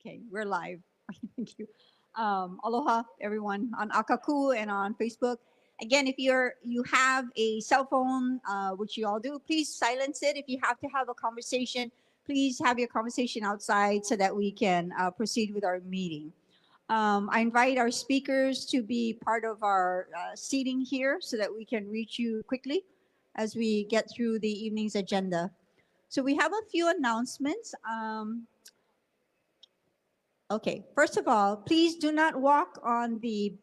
Okay, we're live. Thank you. Aloha, everyone on Akaku and on Facebook. Again, if you have a cell phone, which you all do, please silence it. If you have to have a conversation, please have your conversation outside so that we can proceed with our meeting. I invite our speakers to be part of our seating here so that we can reach you quickly as we get through the evening's agenda. So we have a few announcements. Okay, first of all, please do not walk on the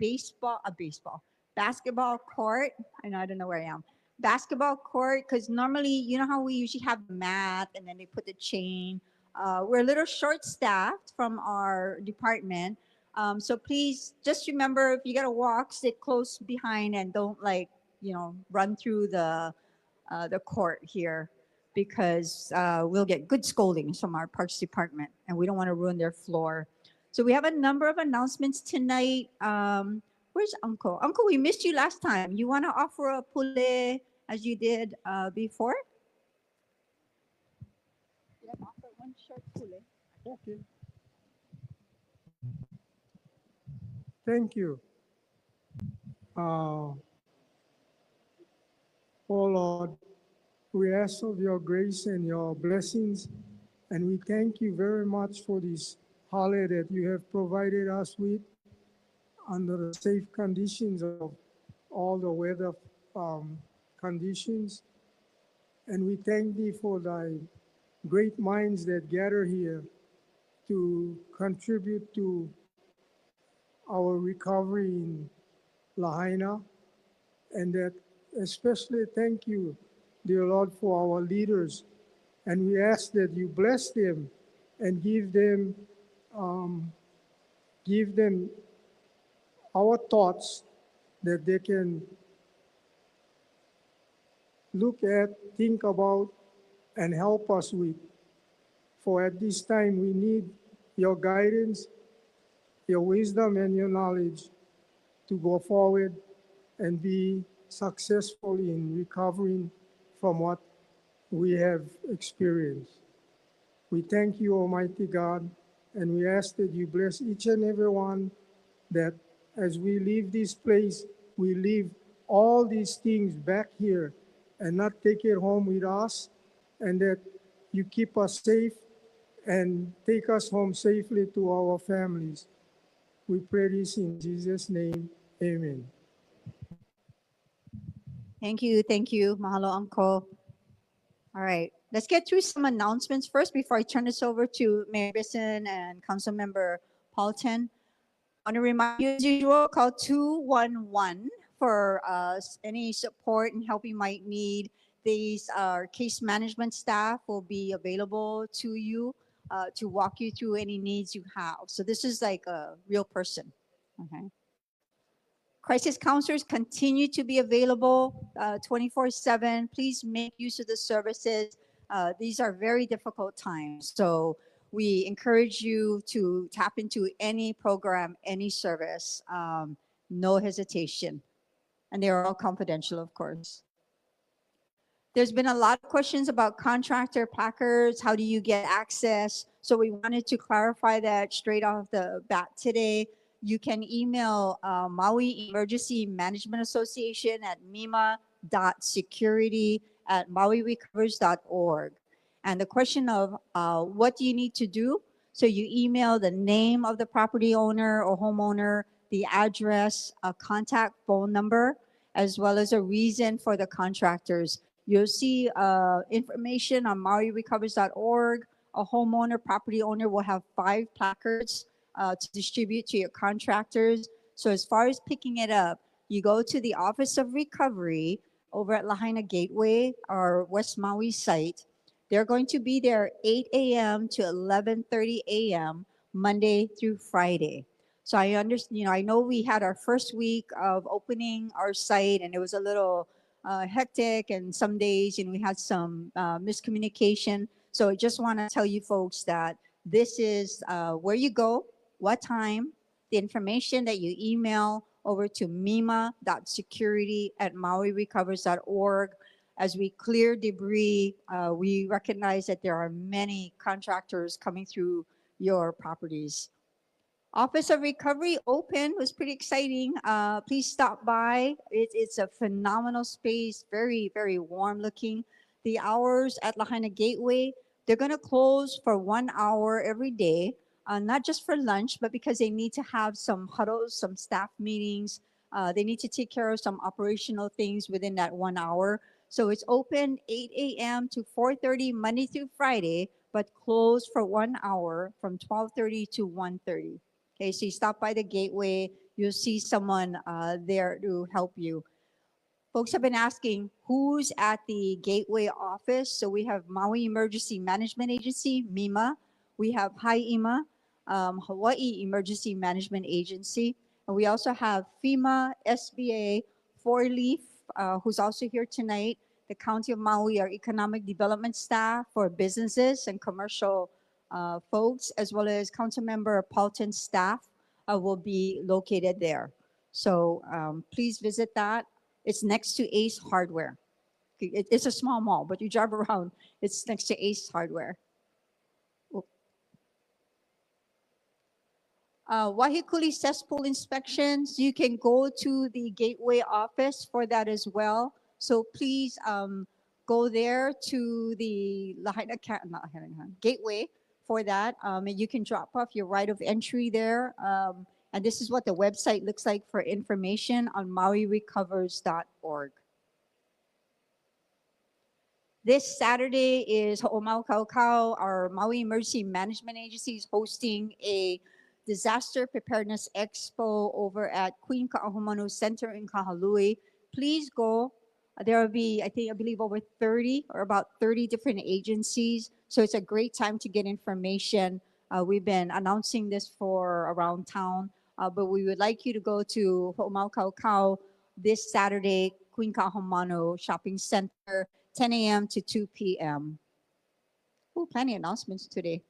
basketball court. I don't know where I am. Basketball court, because normally, you know how we usually have the mat and then they put the chain. We're a little short staffed from our department. So please just remember if you gotta walk, sit close behind and don't run through the court here because we'll get good scoldings from our parks department and we don't want to ruin their floor. So we have a number of announcements tonight. Where's Uncle? Uncle, we missed you last time. You want to offer a pule as you did before? Did I offer one short pule? Okay. Thank you. Uh, oh Lord, we ask of your grace and your blessings, and we thank you very much for this holiday that you have provided us with under the safe conditions of all the weather conditions. And we thank thee for thy great minds that gather here to contribute to our recovery in Lahaina, and that especially thank you, dear Lord, for our leaders. And we ask that you bless them and um, give them our thoughts that they can look at, think about, and help us with. For at this time, we need your guidance, your wisdom, and your knowledge to go forward and be successful in recovering from what we have experienced. We thank you, Almighty God, and we ask that you bless each and every one, that as we leave this place, we leave all these things back here and not take it home with us, and that you keep us safe and take us home safely to our families. We pray this in Jesus' name. Amen. Thank you. Thank you. Mahalo, Uncle. All right. Let's get through some announcements first before I turn this over to Mayor Bisson and Councilmember Paulton. I want to remind you, as usual, call 211 for any support and help you might need. These case management staff will be available to you to walk you through any needs you have. So this is like a real person. Okay. Crisis counselors continue to be available 24/7. Please make use of the services. These are very difficult times. So we encourage you to tap into any program, any service, no hesitation. And they are all confidential, of course. There's been a lot of questions about contractor placards. How do you get access? So we wanted to clarify that straight off the bat today. You can email Maui Emergency Management Association at mima.security@mauirecovers.org. And the question of what do you need to do? So you email the name of the property owner or homeowner, the address, a contact phone number, as well as a reason for the contractors. You'll see information on mauirecovers.org. A homeowner, property owner will have 5 placards to distribute to your contractors. So as far as picking it up, you go to the Office of Recovery over at Lahaina Gateway, our West Maui site. They're going to be there 8 a.m. to 11:30 a.m. Monday through Friday. So I understand, I know we had our first week of opening our site and it was a little hectic, and some days, we had some miscommunication. So I just want to tell you folks that this is where you go, what time, the information that you email over to mima.security@mauirecovers.org. As we clear debris, we recognize that there are many contractors coming through your properties. Office of Recovery open was pretty exciting. Please stop by. It's a phenomenal space, very, very warm looking. The hours at Lahaina Gateway, they're going to close for 1 hour every day, not just for lunch, but because they need to have some huddles, some staff meetings. They need to take care of some operational things within that 1 hour. So it's open 8 a.m. to 4:30 Monday through Friday, but closed for 1 hour from 12:30 to 1:30. Okay, so you stop by the gateway, you'll see someone there to help you. Folks have been asking who's at the gateway office. So we have Maui Emergency Management Agency, MEMA. We have HIEMA, Hawaii Emergency Management Agency. And we also have FEMA, SBA, Four Leaf, who's also here tonight. The County of Maui, our economic development staff for businesses and commercial folks, as well as Councilmember Paulton's staff will be located there. So please visit that. It's next to Ace Hardware. It's a small mall, but you drive around, it's next to Ace Hardware. Wahikuli cesspool inspections, you can go to the gateway office for that as well. So please go there to the gateway for that. And you can drop off your right of entry there. And this is what the website looks like for information on mauirecovers.org. This Saturday is Ho'omau Kaukau. Our Maui Emergency Management Agency is hosting a Disaster Preparedness Expo over at Queen Ka'ahumanu Center in Kahului. Please go. There will be, I believe, over 30 or about 30 different agencies. So it's a great time to get information. We've been announcing this for around town, but we would like you to go to Ho'omau Kaukau this Saturday, Queen Ka'ahumanu Shopping Center, 10 a.m. to 2 p.m. Oh, plenty of announcements today.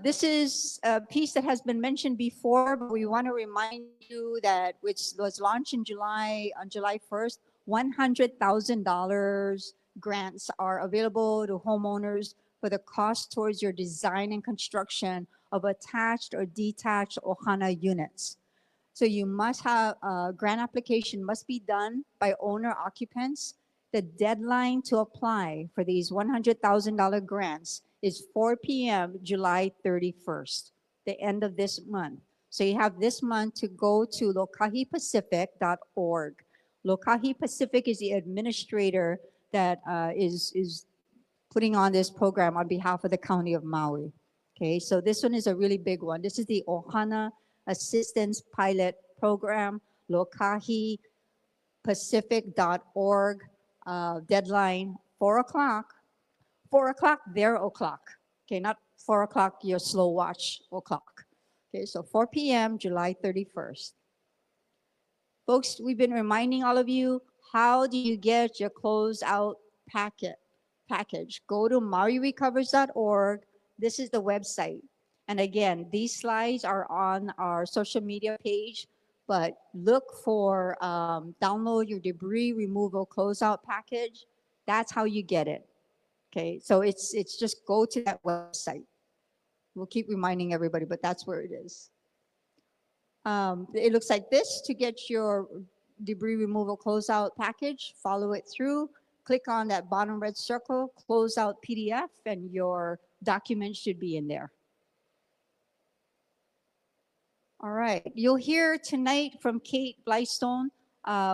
This is a piece that has been mentioned before, but we want to remind you that which was launched in July, on July 1st, $100,000 grants are available to homeowners for the cost towards your design and construction of attached or detached ohana units. So you must have a grant application must be done by owner occupants. The deadline to apply for these $100,000 grants is 4 p.m. July 31st, the end of this month. So you have this month to go to lokahipacific.org. Lokahi Pacific is the administrator that is putting on this program on behalf of the County of Maui. Okay, so this one is a really big one. This is the Ohana Assistance Pilot Program, lokahipacific.org, deadline 4 o'clock. 4 o'clock, their o'clock. Okay, not 4 o'clock, your slow watch o'clock. Okay, so 4 p.m., July 31st. Folks, we've been reminding all of you, how do you get your closeout package? Go to mauirecovers.org. This is the website. And again, these slides are on our social media page, but look for download your debris removal closeout package. That's how you get it. Okay, so it's just go to that website. We'll keep reminding everybody, but that's where it is. It looks like this to get your debris removal closeout package. Follow it through. Click on that bottom red circle, closeout PDF, and your document should be in there. All right, you'll hear tonight from Kate Blystone,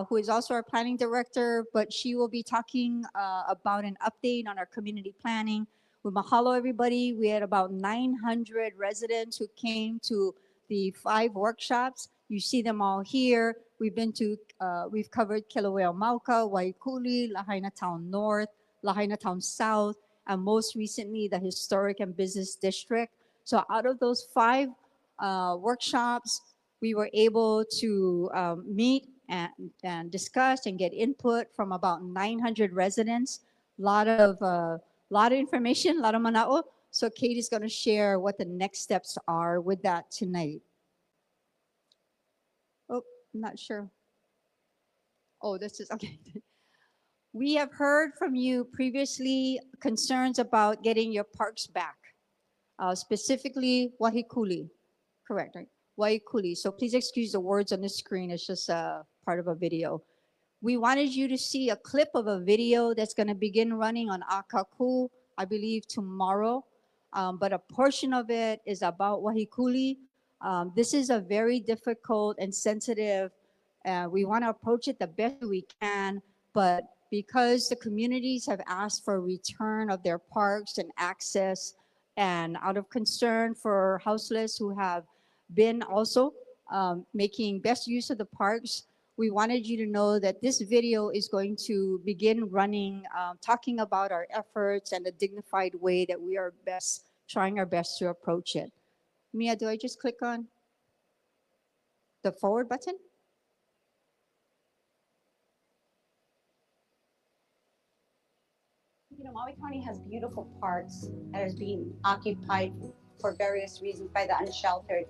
who is also our planning director, but she will be talking about an update on our community planning. We mahalo everybody. We had about 900 residents who came to the 5 workshops. You see them all here. We've covered Kilauea Mauka, Waikuli, Lahaina Town North, Lahaina Town South, and most recently the Historic and Business District. So out of those 5 workshops, we were able to meet and discuss and get input from about 900 residents. A lot of information, a lot of mana'o. So Kate is going to share what the next steps are with that tonight. Oh, I'm not sure. Oh, this is okay. We have heard from you previously concerns about getting your parks back. specifically Wahikuli. Correct, right? Wahikuli. So please excuse the words on the screen. It's just part of a video. We wanted you to see a clip of a video that's going to begin running on Akaku, I believe, tomorrow. But a portion of it is about Wahikuli. This is a very difficult and sensitive. We want to approach it the best we can, but because the communities have asked for a return of their parks and access, and out of concern for houseless who have been also making best use of the parks, we wanted you to know that this video is going to begin running, talking about our efforts and the dignified way that we are trying our best to approach it. Mia, do I just click on the forward button? You know, Maui County has beautiful parks that is being occupied for various reasons by the unsheltered.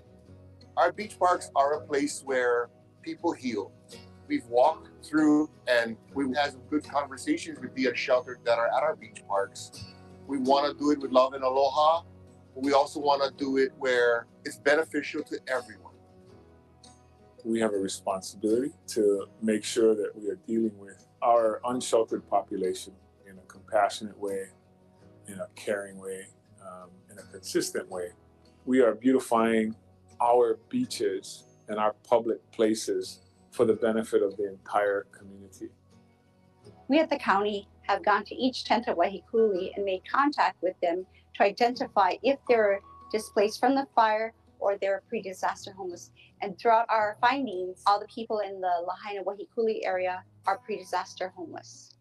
Our beach parks are a place where people heal. We've walked through and we've had some good conversations with the unsheltered that are at our beach parks. We want to do it with love and aloha, but we also want to do it where it's beneficial to everyone. We have a responsibility to make sure that we are dealing with our unsheltered population in a compassionate way, in a caring way, in a consistent way. We are beautifying our beaches and our public places for the benefit of the entire community. We at the county have gone to each tent at Wahikuli and made contact with them to identify if they're displaced from the fire or they're pre-disaster homeless. And throughout our findings, all the people in the Lahaina Wahikuli area are pre-disaster homeless.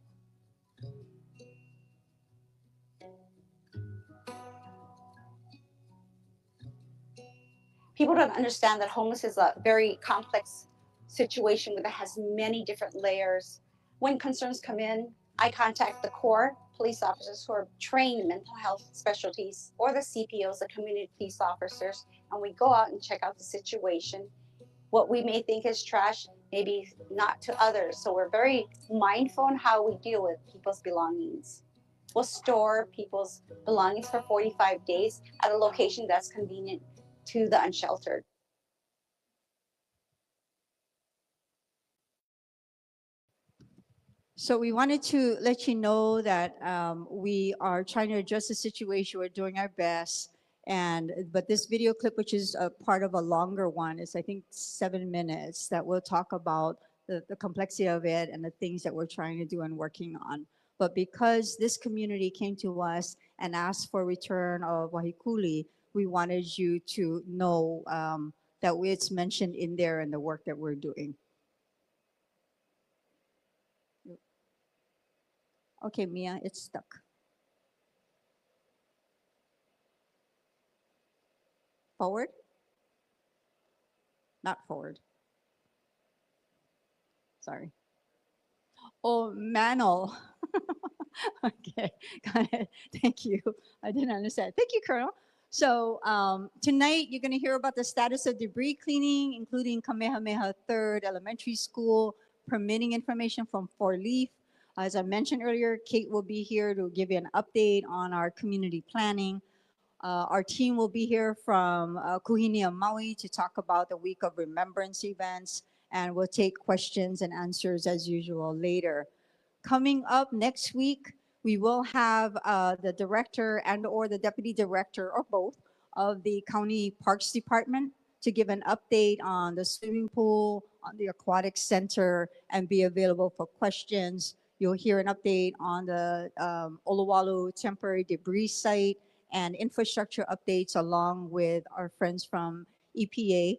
People don't understand that homeless is a very complex situation that has many different layers. When concerns come in, I contact the Corps police officers who are trained in mental health specialties, or the CPOs, the community police officers, and we go out and check out the situation. What we may think is trash, maybe not to others. So we're very mindful on how we deal with people's belongings. We'll store people's belongings for 45 days at a location that's convenient to the unsheltered. So we wanted to let you know that we are trying to address the situation. We're doing our best. But this video clip, which is a part of a longer one, is I think 7 minutes, that will talk about the complexity of it and the things that we're trying to do and working on. But because this community came to us and asked for return of Wahikuli, we wanted you to know that it's mentioned in there in the work that we're doing. Okay, Mia, it's stuck. Forward? Not forward. Sorry. Oh, Manol. Okay, got it. Thank you. I didn't understand. Thank you, Colonel. So tonight you're going to hear about the status of debris cleaning, including Kamehameha 3rd Elementary School, permitting information from 4-Leaf. As I mentioned earlier, Kate will be here to give you an update on our community planning. Our team will be here from Kuhinia Maui to talk about the Week of Remembrance events, and we'll take questions and answers as usual later. Coming up next week, we will have the director and or the deputy director, or both, of the County Parks Department to give an update on the swimming pool, on the aquatic center, and be available for questions. You'll hear an update on the Olowalu temporary debris site and infrastructure updates, along with our friends from EPA.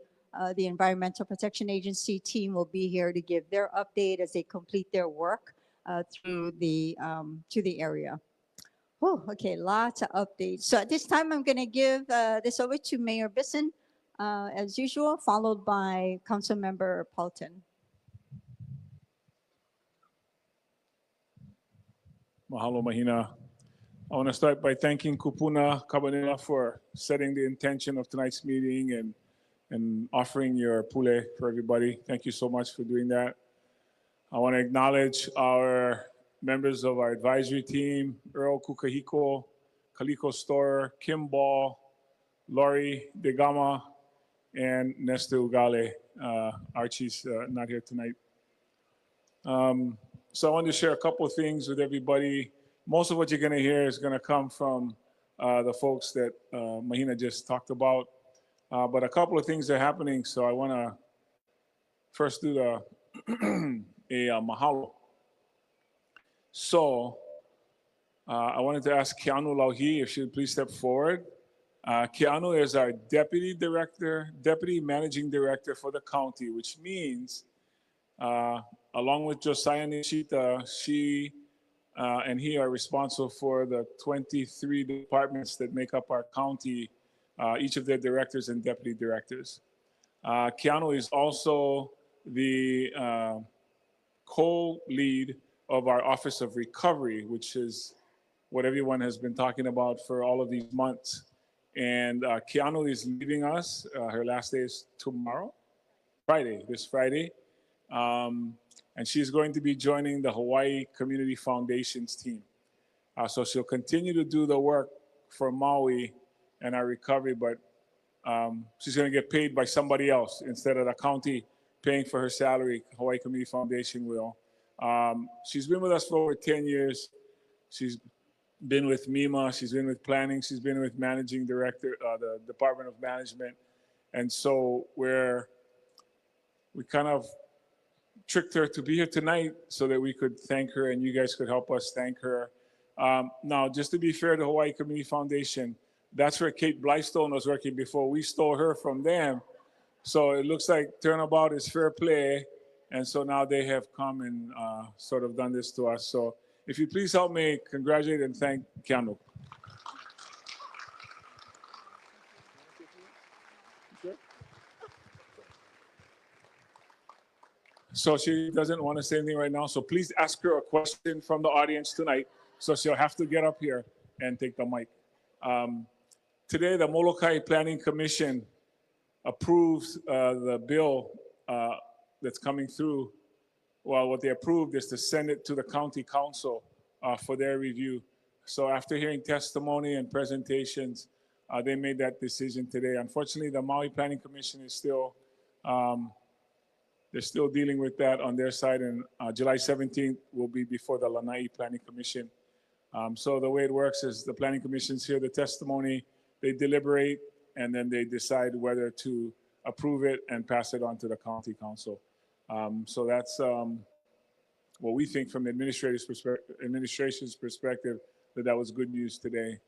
The Environmental Protection Agency team will be here to give their update as they complete their work through the to the area. Oh, okay, lots of updates. So at this time, I'm going to give this over to Mayor Bisson, as usual, followed by Councilmember Paulton. Mahalo Mahina. I want to start by thanking Kupuna Kabanila for setting the intention of tonight's meeting and offering your pule for everybody. Thank you so much for doing that. I want to acknowledge our members of our advisory team, Earl Kukahiko, Kaliko Storer, Kim Ball, Laurie DeGama, and Nesta Ugale. Archie's not here tonight. So I wanted to share a couple of things with everybody. Most of what you're going to hear is going to come from the folks that Mahina just talked about. But a couple of things are happening. So I want to first do a mahalo. So I wanted to ask Keanu Lauhi if she would please step forward. Keanu is our deputy managing director for the county, which means along with Josiah Nishita, she and he are responsible for the 23 departments that make up our county, each of their directors and deputy directors. Keanu is also the co-lead of our Office of Recovery, which is what everyone has been talking about for all of these months. And Keanu is leaving us. Her last day is tomorrow, this Friday. And she's going to be joining the Hawaii Community Foundation's team. So she'll continue to do the work for Maui and our recovery, but she's going to get paid by somebody else instead of the county paying for her salary. Hawaii Community Foundation will. She's been with us for over 10 years. She's been with MEMA, she's been with planning, she's been with managing director, the Department of Management. And so we kind of tricked her to be here tonight so that we could thank her and you guys could help us thank her. Now, just to be fair to Hawaii Community Foundation, that's where Kate Blystone was working before. We stole her from them. So it looks like turnabout is fair play. And so now they have come and sort of done this to us. So if you please help me congratulate and thank Keanu. So she doesn't want to say anything right now. So please ask her a question from the audience tonight. So she'll have to get up here and take the mic. Today, the Molokai Planning Commission approved the bill that's coming through. Well, what they approved is to send it to the county council for their review. So after hearing testimony and presentations, they made that decision today. Unfortunately, the Maui Planning Commission is still, they're still dealing with that on their side, and July 17th will be before the Lanai Planning Commission. So the way it works is the Planning Commissions hear the testimony, they deliberate, and then they decide whether to approve it and pass it on to the county council. So that's what we think from the administration's perspective, that was good news today.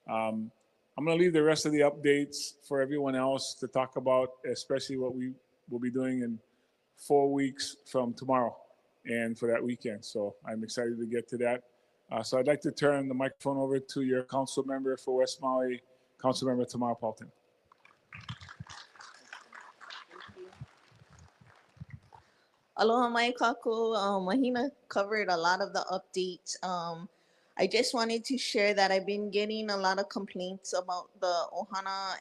I'm going to leave the rest of the updates for everyone else to talk about, especially what we will be doing in 4 weeks from tomorrow and for that weekend. So I'm excited to get to that. So I'd like to turn the microphone over to your council member for West Maui, Councilmember Tamara Paulton. Aloha mai kako. Mahina covered a lot of the updates. I just wanted to share that I've been getting a lot of complaints about the Ohana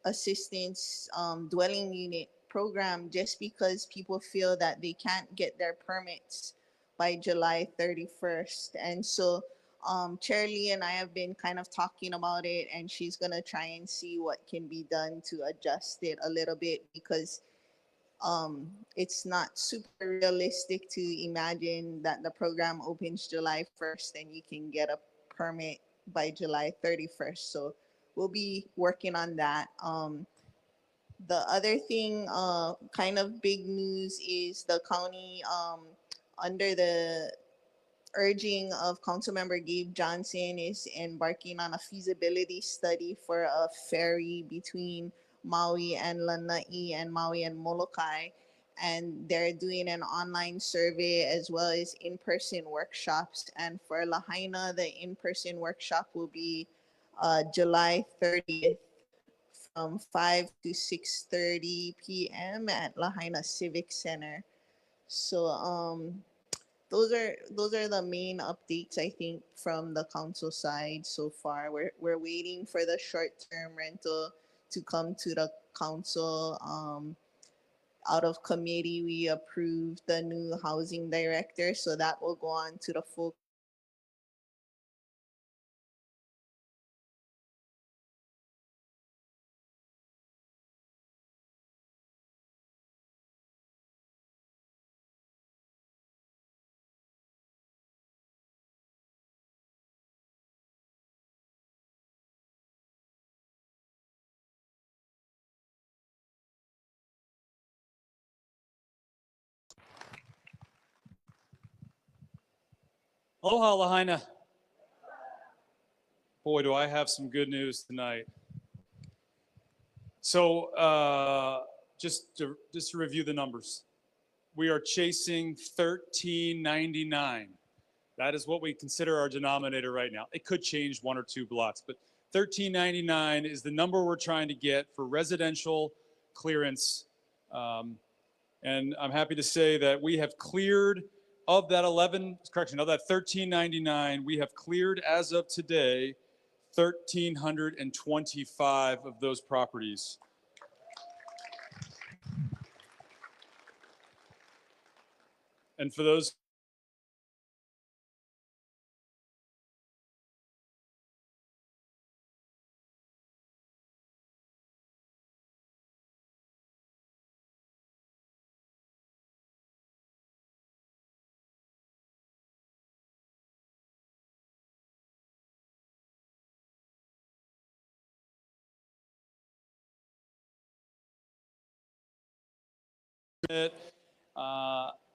Assistance Dwelling Unit program just because people feel that they can't get their permits by July 31st. And so Chair Lee and I have been kind of talking about it, and she's going to try and see what can be done to adjust it a little bit because it's not super realistic to imagine that the program opens July 1st and you can get a permit by July 31st. So we'll be working on that. The other thing, kind of big news, is the county, under the urging of Councilmember Gabe Johnson, is embarking on a feasibility study for a ferry between Maui and Lanai and Maui and Molokai. And they're doing an online survey as well as in-person workshops. And for Lahaina, the in-person workshop will be July 30th from 5 to 6:30 p.m. at Lahaina Civic Center. So those are the main updates I think from the council side so far. We're waiting for the short-term rental to come to the council. Out of committee, we approved the new housing director, so that will go on to the full Aloha, Lahaina. Boy, do I have some good news tonight. So just to review the numbers. We are chasing $13.99. That is what we consider our denominator right now. It could change one or two blocks, but $13.99 is the number we're trying to get for residential clearance. And I'm happy to say that we have cleared of that $13.99, we have cleared as of today 1,325 of those properties. And for those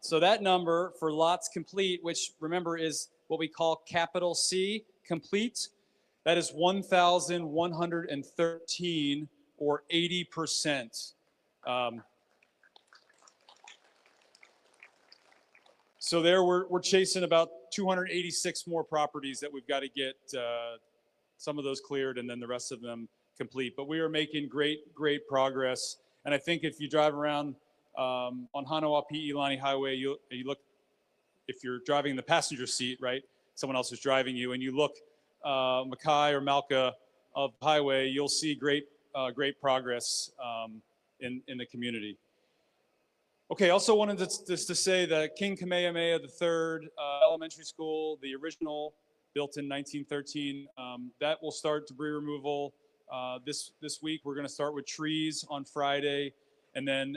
so that number for lots complete, which remember is what we call capital C, complete, that is 1,113 or 80%. So there we're chasing about 286 more properties that we've got to get some of those cleared and then the rest of them complete. But we are making great progress. And I think if you drive around on Hanauapi Ilani Highway, you look, if you're driving in the passenger seat, right? Someone else is driving you, and you look Makai or Malka of the highway, you'll see great progress in the community. Okay, also wanted to say that King Kamehameha III Elementary School, the original, built in 1913, that will start debris removal this week. We're going to start with trees on Friday, and then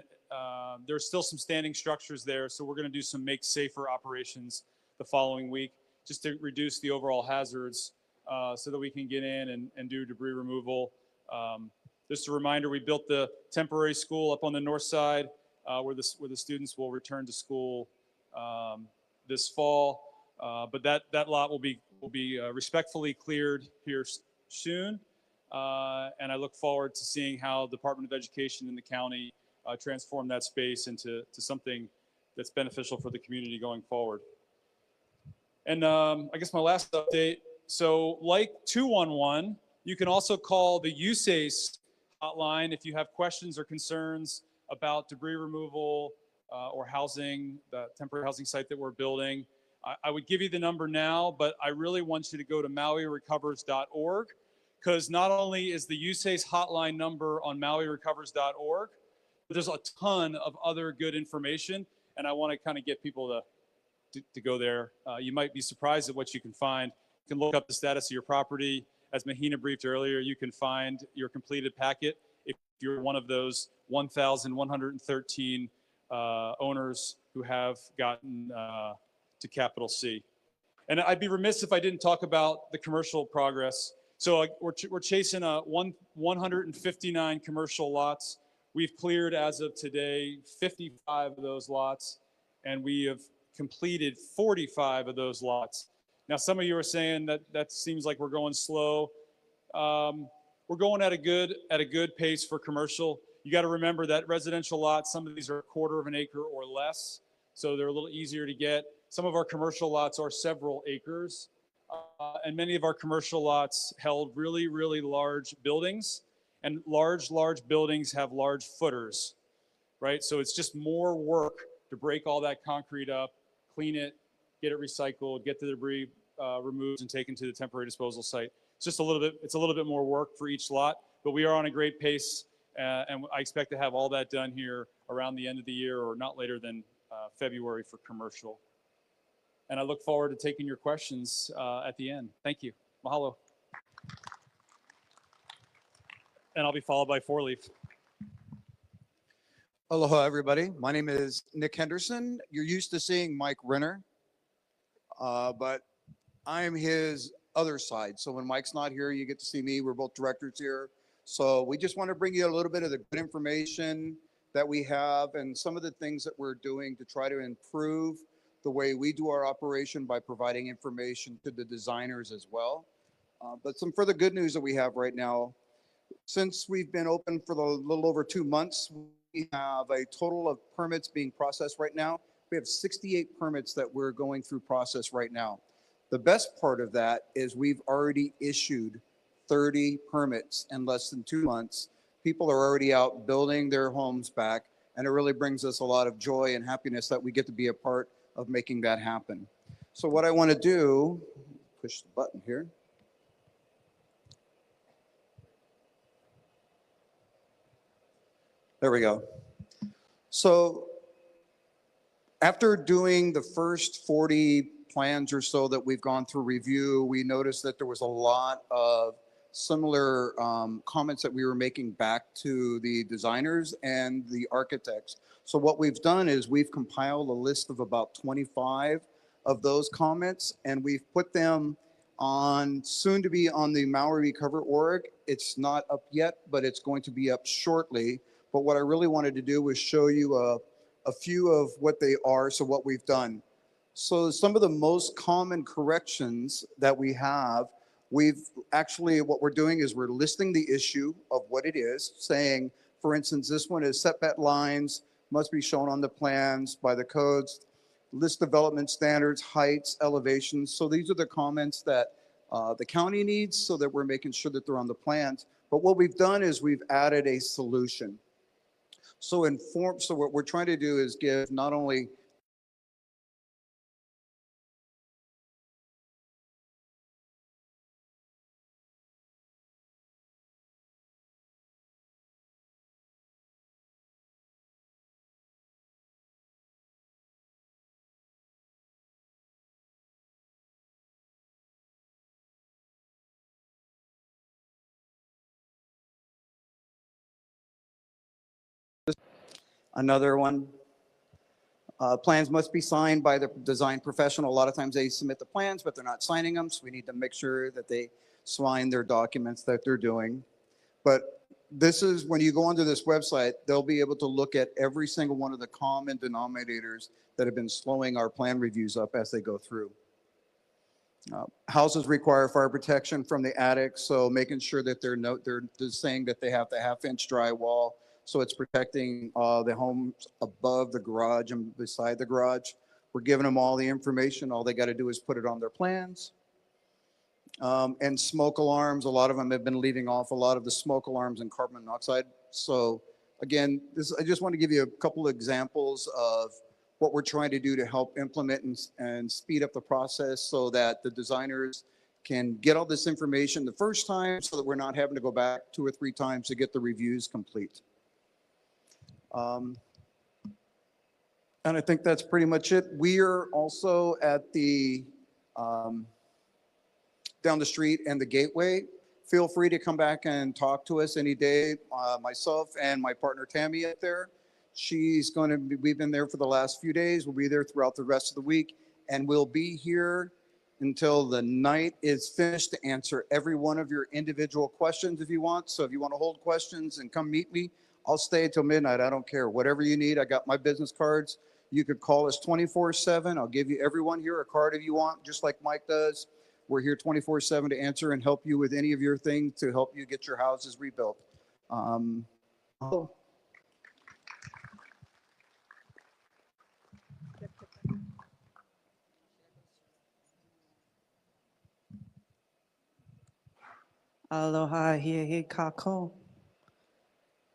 there's still some standing structures there, so we're going to do some make safer operations the following week, just to reduce the overall hazards, so that we can get in and do debris removal. Just a reminder, we built the temporary school up on the north side, where the students will return to school this fall. But that lot will be respectfully cleared here soon, and I look forward to seeing how Department of Education and the county transform that space into something that's beneficial for the community going forward. And I guess my last update. So, like 211, you can also call the USACE hotline if you have questions or concerns about debris removal or housing, the temporary housing site that we're building. I would give you the number now, but I really want you to go to mauirecovers.org, because not only is the USACE hotline number on mauirecovers.org, but there's a ton of other good information, and I want to kind of get people to go there. You might be surprised at what you can find. You can look up the status of your property. As Mahina briefed earlier, you can find your completed packet if you're one of those 1,113 owners who have gotten to capital C. And I'd be remiss if I didn't talk about the commercial progress. So we're chasing 159 commercial lots. We've cleared as of today 55 of those lots, and we have completed 45 of those lots. Now, some of you are saying that seems like we're going slow. We're going at a good pace for commercial. You got to remember that residential lots, some of these are 1/4 of an acre or less, so they're a little easier to get. Some of our commercial lots are several acres, and many of our commercial lots held really large buildings, and large buildings have large footers, right? So it's just more work to break all that concrete up, clean it, get it recycled, get the debris removed and taken to the temporary disposal site. It's a little bit more work for each lot, but we are on a great pace, and I expect to have all that done here around the end of the year or not later than February for commercial. And I look forward to taking your questions at the end. Thank you. Mahalo. And I'll be followed by 4-leaf. Aloha, everybody. My name is Nick Henderson. You're used to seeing Mike Renner, but I'm his other side. So when Mike's not here, you get to see me. We're both directors here. So we just want to bring you a little bit of the good information that we have and some of the things that we're doing to try to improve the way we do our operation by providing information to the designers as well. But some further good news that we have right now, since we've been open for a little over 2 months, we have a total of permits being processed right now. We have 68 permits that we're going through process right now. The best part of that is we've already issued 30 permits in less than 2 months. People are already out building their homes back, and it really brings us a lot of joy and happiness that we get to be a part of making that happen. So what I want to do, push the button here. There we go. So after doing the first 40 plans or so that we've gone through review, we noticed that there was a lot of similar comments that we were making back to the designers and the architects. So what we've done is we've compiled a list of about 25 of those comments, and we've put them on, soon to be on the Maui Recover.org. It's not up yet, but it's going to be up shortly. But what I really wanted to do was show you a few of what they are, so what we've done. So some of the most common corrections that we have, what we're doing is we're listing the issue of what it is, saying, for instance, this one is setback lines must be shown on the plans by the codes, list development standards, heights, elevations. So these are the comments that the county needs, so that we're making sure that they're on the plans. But what we've done is we've added a solution. So what we're trying to do is give not only another one. Plans must be signed by the design professional. A lot of times they submit the plans, but they're not signing them. So we need to make sure that they sign their documents that they're doing. But this is, when you go onto this website, they'll be able to look at every single one of the common denominators that have been slowing our plan reviews up as they go through. Houses require fire protection from the attic, so making sure that they're saying that they have the half-inch drywall, so it's protecting the homes above the garage and beside the garage. We're giving them all the information. All they got to do is put it on their plans. And smoke alarms, a lot of them have been leaving off a lot of the smoke alarms and carbon monoxide. So again, I just want to give you a couple of examples of what we're trying to do to help implement and speed up the process, so that the designers can get all this information the first time, so that we're not having to go back 2 or 3 times to get the reviews complete. And I think that's pretty much it. We are also at the down the street and the Gateway. Feel free to come back and talk to us any day. Myself and my partner Tammy up there. We've been there for the last few days. We'll be there throughout the rest of the week, and we'll be here until the night is finished to answer every one of your individual questions if you want. So if you want to hold questions and come meet me, I'll stay until midnight. I don't care. Whatever you need, I got my business cards. You could call us 24/7. I'll give you everyone here a card if you want, just like Mike does. We're here 24/7 to answer and help you with any of your things to help you get your houses rebuilt. Aloha, he kako.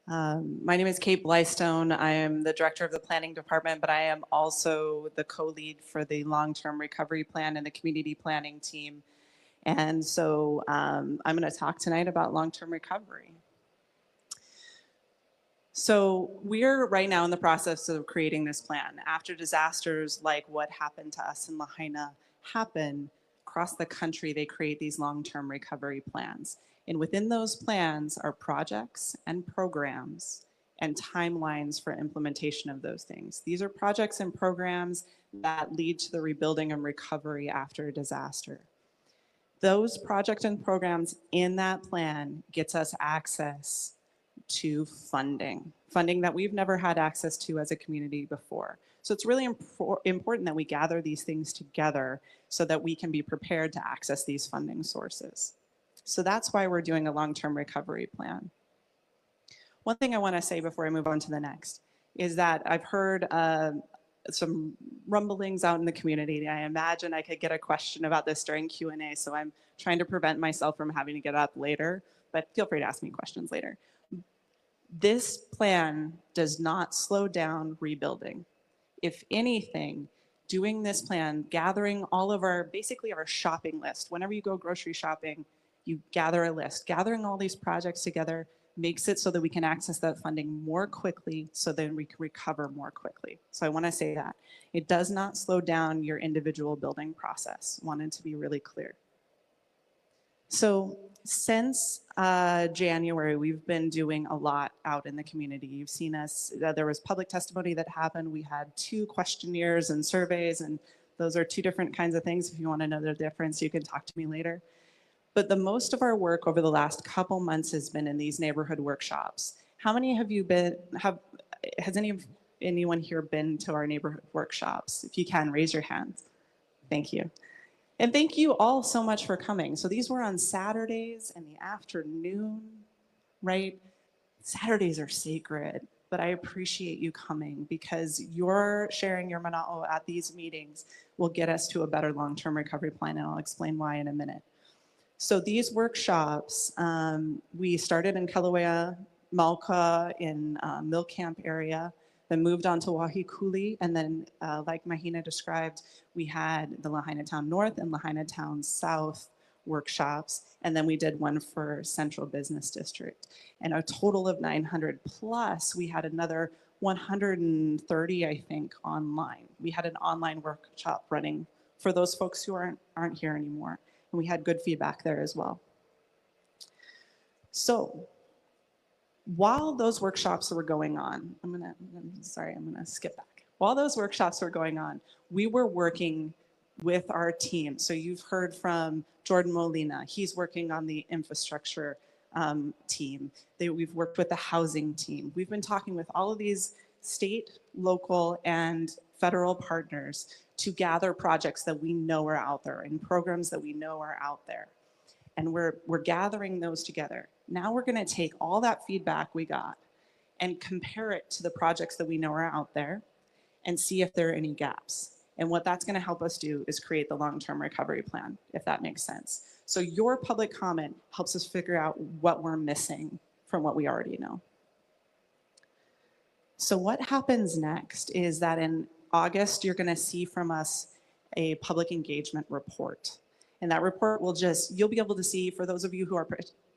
My name is Kate Blystone. I am the director of the planning department, but I am also the co-lead for the long-term recovery plan and the community planning team. And so I'm going to talk tonight about long-term recovery. So we're right now in the process of creating this plan. After disasters like what happened to us in Lahaina happen across the country, they create these long-term recovery plans. And within those plans are projects and programs and timelines for implementation of those things. These are projects and programs that lead to the rebuilding and recovery after a disaster. Those projects and programs in that plan gets us access to funding that we've never had access to as a community before. So it's really important that we gather these things together so that we can be prepared to access these funding sources. So that's why we're doing a long-term recovery plan. One thing I want to say before I move on to the next is that I've heard some rumblings out in the community. I imagine I could get a question about this during Q&A, so I'm trying to prevent myself from having to get up later, but feel free to ask me questions later. This plan does not slow down rebuilding. If anything, doing this plan, gathering all of basically our shopping list, whenever you go grocery shopping, you gather a list. Gathering all these projects together makes it so that we can access that funding more quickly, so then we can recover more quickly. So I want to say that. It does not slow down your individual building process. Wanted to be really clear. So since January, we've been doing a lot out in the community. You've seen us, there was public testimony that happened. We had 2 questionnaires and surveys, and those are 2 different kinds of things. If you want to know the difference, you can talk to me later. But the most of our work over the last couple months has been in these neighborhood workshops. How many have you been, has anyone here been to our neighborhood workshops? If you can, raise your hands. Thank you. And thank you all so much for coming. So these were on Saturdays in the afternoon, right? Saturdays are sacred, but I appreciate you coming because your sharing your mana'o at these meetings will get us to a better long-term recovery plan, and I'll explain why in a minute. So these workshops, we started in Kilauea, Malka, in Mill Camp area, then moved on to Wahikuli, and then like Mahina described, we had the Lahaina Town North and Lahaina Town South workshops, and then we did one for Central Business District. And a total of 900 plus, we had another 130, I think, online. We had an online workshop running for those folks who aren't here anymore. And we had good feedback there as well. So while those workshops were going on, I'm gonna skip back. While those workshops were going on, we were working with our team. So you've heard from Jordan Molina. He's working on the infrastructure team. We've worked with the housing team. We've been talking with all of these state, local, and federal partners to gather projects that we know are out there and programs that we know are out there. And we're gathering those together. Now we're gonna take all that feedback we got and compare it to the projects that we know are out there and see if there are any gaps. And what that's gonna help us do is create the long-term recovery plan, if that makes sense. So your public comment helps us figure out what we're missing from what we already know. So what happens next is that in August, you're gonna see from us a public engagement report. And that report will you'll be able to see, for those of you who are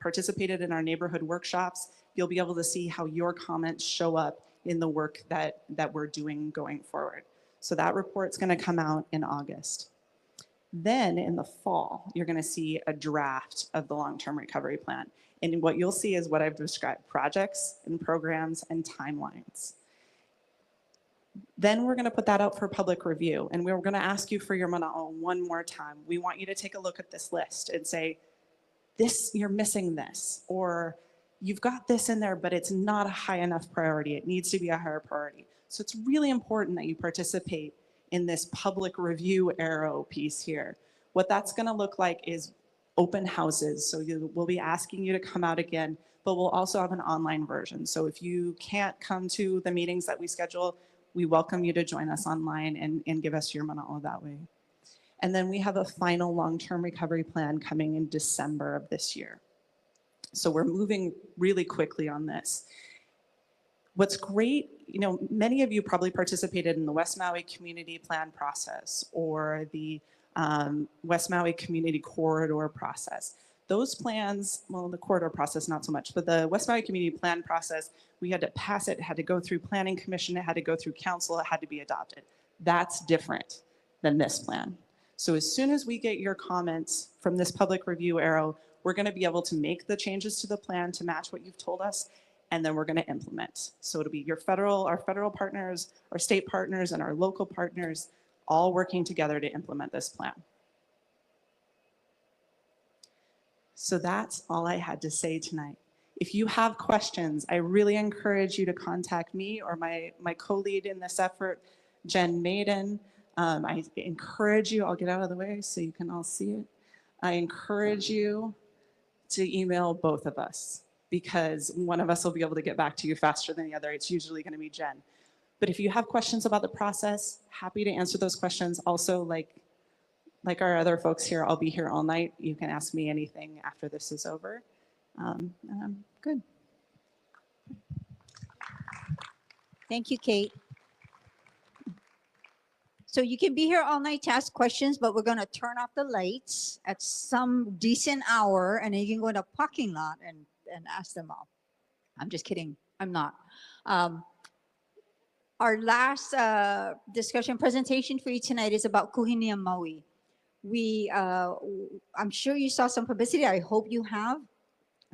participated in our neighborhood workshops, you'll be able to see how your comments show up in the work that we're doing going forward. So that report's gonna come out in August. Then in the fall, you're gonna see a draft of the long-term recovery plan. And what you'll see is what I've described, projects and programs and timelines. Then we're gonna put that out for public review, and we're gonna ask you for your mana'o one more time. We want you to take a look at this list and say, you're missing this, or you've got this in there, but it's not a high enough priority. It needs to be a higher priority. So it's really important that you participate in this public review arrow piece here. What that's gonna look like is open houses. So we'll be asking you to come out again, but we'll also have an online version. So if you can't come to the meetings that we schedule, we welcome you to join us online and give us your mana'o that way. And then we have a final long-term recovery plan coming in December of this year. So we're moving really quickly on this. What's great, many of you probably participated in the West Maui Community Plan process or the West Maui Community Corridor process. Those plans, well, the corridor process, not so much, but the West Maui Community Plan process, we had to pass it, had to go through Planning Commission, it had to go through council, it had to be adopted. That's different than this plan. So as soon as we get your comments from this public review arrow, we're gonna be able to make the changes to the plan to match what you've told us, and then we're gonna implement. So it'll be our federal partners, our state partners, and our local partners all working together to implement this plan. So that's all I had to say tonight. If you have questions, I really encourage you to contact me or my co-lead in this effort, Jen Maiden. I encourage you, I'll get out of the way so you can all see it. I encourage you to email both of us because one of us will be able to get back to you faster than the other. It's usually going to be Jen. But if you have questions about the process, happy to answer those questions. Also, like our other folks here, I'll be here all night. You can ask me anything after this is over. And I'm good. Thank you, Kate. So you can be here all night to ask questions, but we're going to turn off the lights at some decent hour, and then you can go in the parking lot and ask them all. I'm just kidding. I'm not. Our last discussion presentation for you tonight is about Kuhinia Maui. I'm sure you saw some publicity. I hope you have.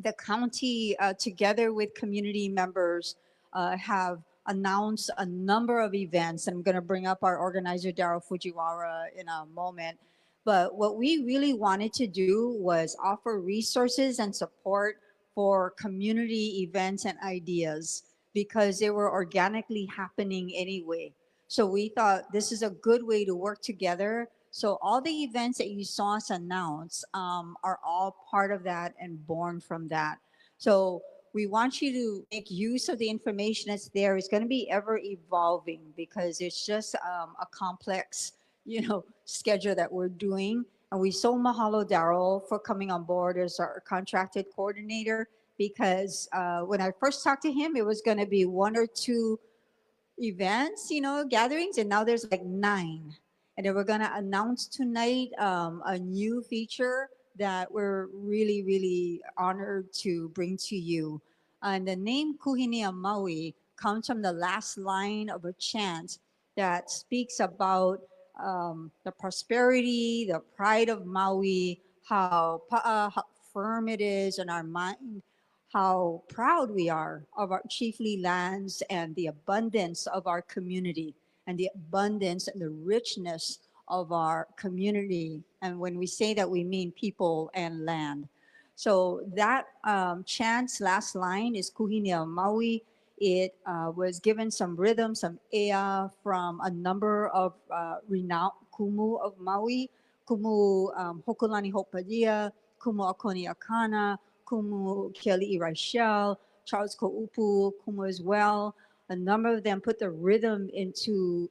The county, together with community members, have announced a number of events. I'm going to bring up our organizer, Daryl Fujiwara, in a moment. But what we really wanted to do was offer resources and support for community events and ideas because they were organically happening anyway. So we thought this is a good way to work together. So all the events that you saw us announce are all part of that and born from that. So we want you to make use of the information that's there. It's going to be ever evolving because it's just a complex, schedule that we're doing. And we so mahalo Daryl for coming on board as our contracted coordinator because when I first talked to him, it was going to be 1 or 2 events, gatherings, and now there's like 9. And then we're going to announce tonight a new feature that we're really, really honored to bring to you. And the name Kuhinia Maui comes from the last line of a chant that speaks about the prosperity, the pride of Maui, how firm it is in our mind, how proud we are of our chiefly lands and the abundance of our community and the abundance and the richness of our community. And when we say that, we mean people and land. So that chant's last line is Kuhinia Maui. It was given some rhythm, some ea from a number of renowned kumu of Maui, kumu Hokulani Hopadia, kumu Akoni Akana, kumu Keali'i Raichel, Charles Ko'upu, kumu as well. A number of them put the rhythm into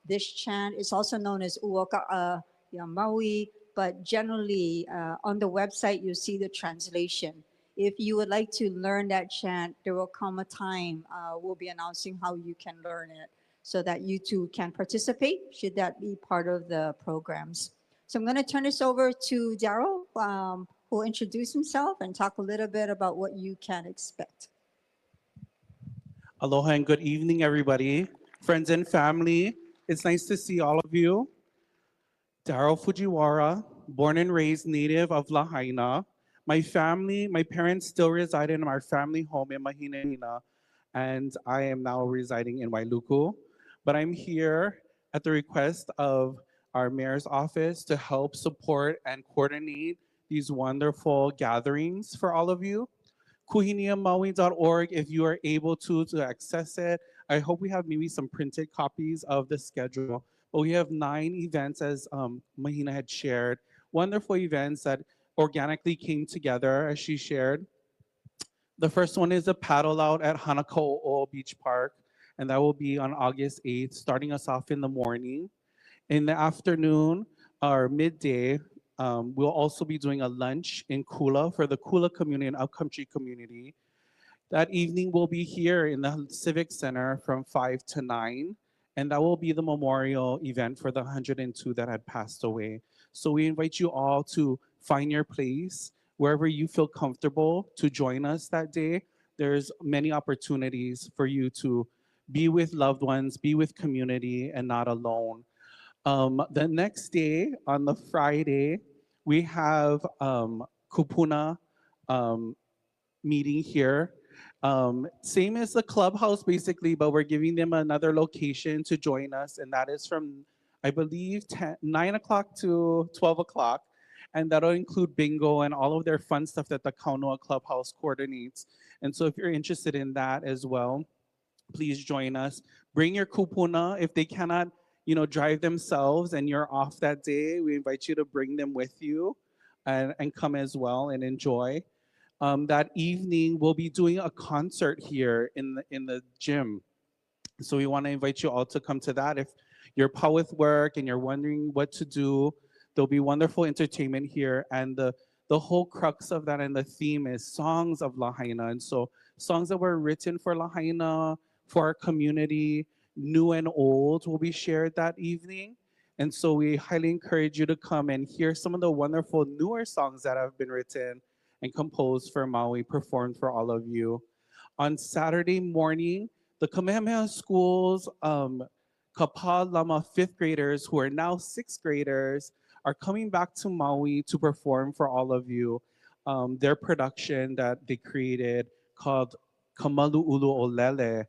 this chant. It's also known as Uoka'a Maui, but generally on the website, you'll see the translation. If you would like to learn that chant, there will come a time we'll be announcing how you can learn it so that you too can participate, should that be part of the programs. So I'm going to turn this over to Daryl, who will introduce himself and talk a little bit about what you can expect. Aloha and good evening, everybody. Friends and family, it's nice to see all of you. Daryl Fujiwara, born and raised native of Lahaina. My parents still reside in our family home in Mahina, and I am now residing in Wailuku. But I'm here at the request of our mayor's office to help support and coordinate these wonderful gatherings for all of you. KuhiniaMaui.org, if you are able to access it. I hope we have maybe some printed copies of the schedule. But we have 9 events, as Mahina had shared. Wonderful events that organically came together, as she shared. The first one is a paddle out at Hanako'o Beach Park, and that will be on August 8th, starting us off in the morning. In the afternoon or midday, we'll also be doing a lunch in Kula for the Kula community and upcountry community. That evening, we'll be here in the Civic Center from 5 to 9, and that will be the memorial event for the 102 that had passed away. So we invite you all to find your place, wherever you feel comfortable to join us that day. There's many opportunities for you to be with loved ones, be with community, and not alone. The next day, on the Friday, we have Kupuna meeting here. Same as the clubhouse, basically, but we're giving them another location to join us, and that is from, I believe, 9 o'clock to 12 o'clock. And that'll include bingo and all of their fun stuff that the Kaunua Clubhouse coordinates. And so if you're interested in that as well, please join us. Bring your kupuna. If they cannot, drive themselves and you're off that day, we invite you to bring them with you and come as well and enjoy. That evening, we'll be doing a concert here in the gym. So we want to invite you all to come to that. If you're part with work and you're wondering what to do, there'll be wonderful entertainment here. And the whole crux of that and the theme is songs of Lahaina. And so songs that were written for Lahaina, for our community, new and old, will be shared that evening. And so we highly encourage you to come and hear some of the wonderful newer songs that have been written and composed for Maui, performed for all of you. On Saturday morning, the Kamehameha Schools Kapa Lama fifth graders, who are now sixth graders, are coming back to Maui to perform for all of you their production that they created called Kamalu'ulu Olele.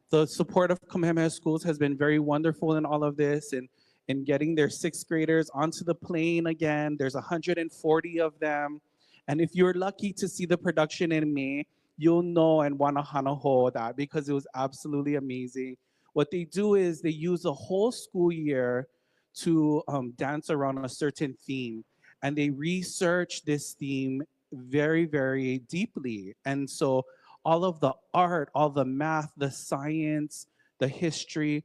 The support of Kamehameha Schools has been very wonderful in all of this and in getting their sixth graders onto the plane again. There's 140 of them. And if you're lucky to see the production in May, you'll know and want to hanaho that because it was absolutely amazing. What they do is they use a whole school year to dance around a certain theme. And they research this theme very, very deeply. And so all of the art, all the math, the science, the history,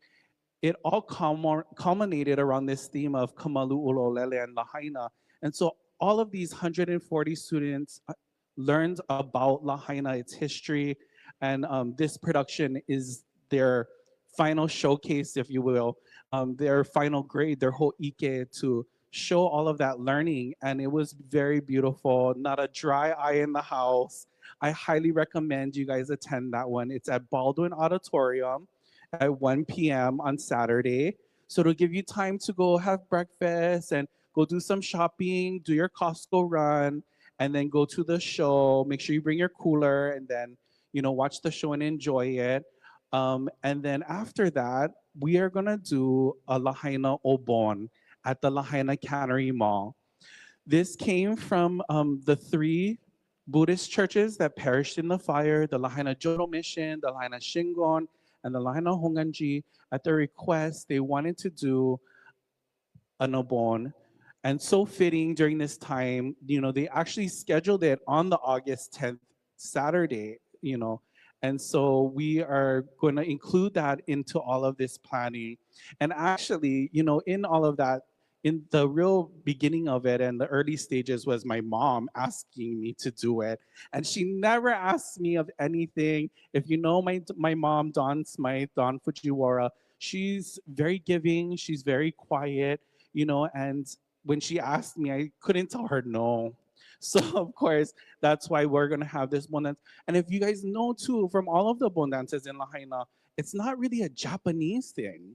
it all culminated around this theme of Kamalu'ulolele and Lahaina. And so all of these 140 students learned about Lahaina, its history, and this production is their final showcase, if you will, their final grade, their whole ike to show all of that learning. And it was very beautiful, not a dry eye in the house. I highly recommend you guys attend that one. It's at Baldwin Auditorium at 1 p.m. on Saturday. So it'll give you time to go have breakfast and go do some shopping, do your Costco run, and then go to the show. Make sure you bring your cooler and then, watch the show and enjoy it. And then after that, we are gonna do a Lahaina Obon at the Lahaina Cannery Mall. This came from the three Buddhist churches that perished in the fire, the Lahaina Jodo Mission, the Lahaina Shingon, and the Lahaina Honganji. At their request, they wanted to do an Obon. And so fitting during this time, they actually scheduled it on the August 10th, Saturday, And so we are going to include that into all of this planning. And actually, in all of that, in the real beginning of it and the early stages was my mom asking me to do it. And she never asked me of anything. If you know my mom, Dawn Smythe, Dawn Fujiwara, she's very giving, she's very quiet, and when she asked me, I couldn't tell her no. So of course, that's why we're gonna have this bonance. And if you guys know too, from all of the bonances in Lahaina, it's not really a Japanese thing.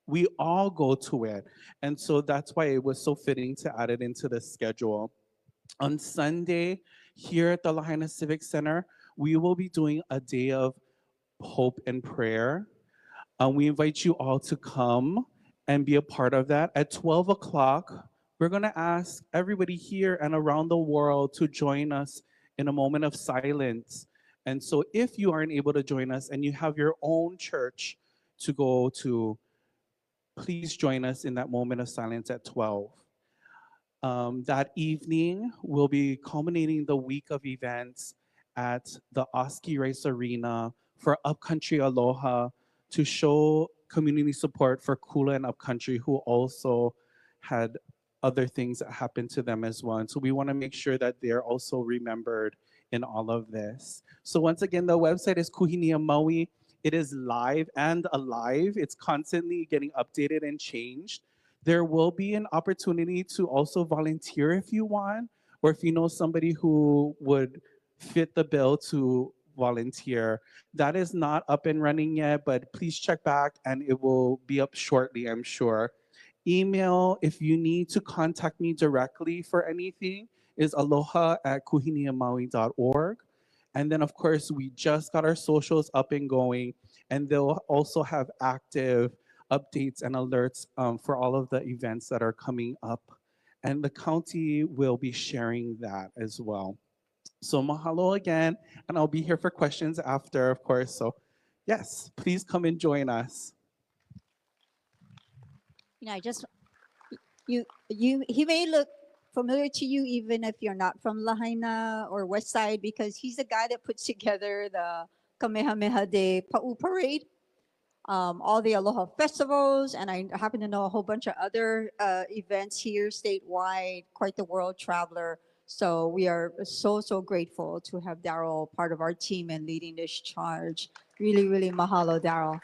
We all go to it. And so that's why it was so fitting to add it into the schedule. On Sunday, here at the Lahaina Civic Center, we will be doing a day of hope and prayer. We invite you all to come and be a part of that. At 12 o'clock, we're gonna ask everybody here and around the world to join us in a moment of silence. And so if you aren't able to join us and you have your own church to go to, please join us in that moment of silence at 12. That evening, we'll be culminating the week of events at the Oski Rice Arena for Upcountry Aloha to show community support for Kula and Upcountry, who also had other things that happened to them as well. And so we want to make sure that they're also remembered in all of this. So once again, the website is Kuhinia Maui. It is live and alive. It's constantly getting updated and changed. There will be an opportunity to also volunteer if you want, or if you know somebody who would fit the bill to volunteer. That is not up and running yet, but please check back and it will be up shortly, I'm sure. Email, if you need to contact me directly for anything, is aloha@kuhiniamaui.org. And then, of course, we just got our socials up and going, and they'll also have active updates and alerts for all of the events that are coming up and the county will be sharing that as well. So mahalo again, and I'll be here for questions after, of course. So yes, please come and join us. I just he may look familiar to you even if you're not from Lahaina or West Side, because he's the guy that puts together the Kamehameha Day Pa'u Parade, all the Aloha festivals, and I happen to know a whole bunch of other events here statewide. Quite the world traveler. So we are so grateful to have Daryl part of our team and leading this charge. Really mahalo, Daryl.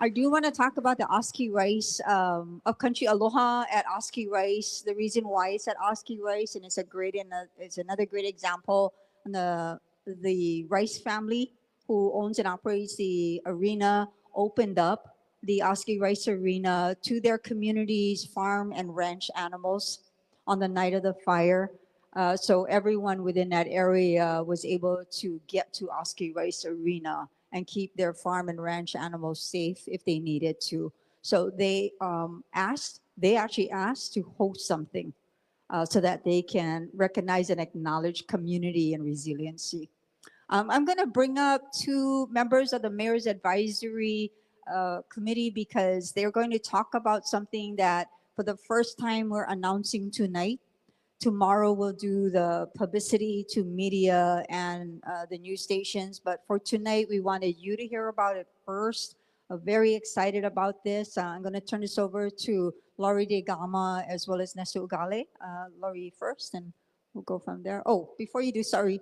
I do want to talk about the Oski Rice Upcountry Aloha at Oski Rice. The reason why it's at Oski Rice, and it's another great example. And the Rice family, who owns and operates the arena, opened up the Oski Rice Arena to their community's farm and ranch animals on the night of the fire. So everyone within that area was able to get to Oski Rice Arena and keep their farm and ranch animals safe if they needed to. So they actually asked to host something so that they can recognize and acknowledge community and resiliency. I'm going to bring up two members of the Mayor's Advisory Committee, because they're going to talk about something that for the first time we're announcing tonight. Tomorrow we'll do the publicity to media and the news stations. But for tonight, we wanted you to hear about it first. Very excited about this. I'm going to turn this over to Laurie De Gama as well as Nesu Ugale. Laurie first, and we'll go from there. Oh, before you do, sorry.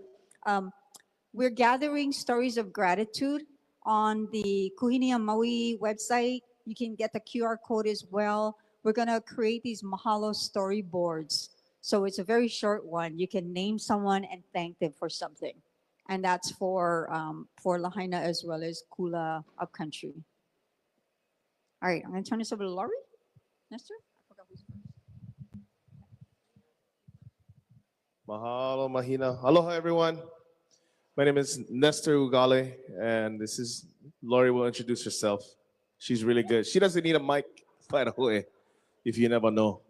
We're gathering stories of gratitude on the Kuhinia Maui website. You can get the QR code as well. We're going to create these Mahalo storyboards. So it's a very short one. You can name someone and thank them for something. And that's for Lahaina as well as Kula Upcountry. All right, I'm going to turn this over to Laurie. Nestor? I forgot who's first. Mahalo, Mahina. Aloha, everyone. My name is Nestor Ugale, and this is Laurie will introduce herself. She's really good. She doesn't need a mic, by the way, if you never know.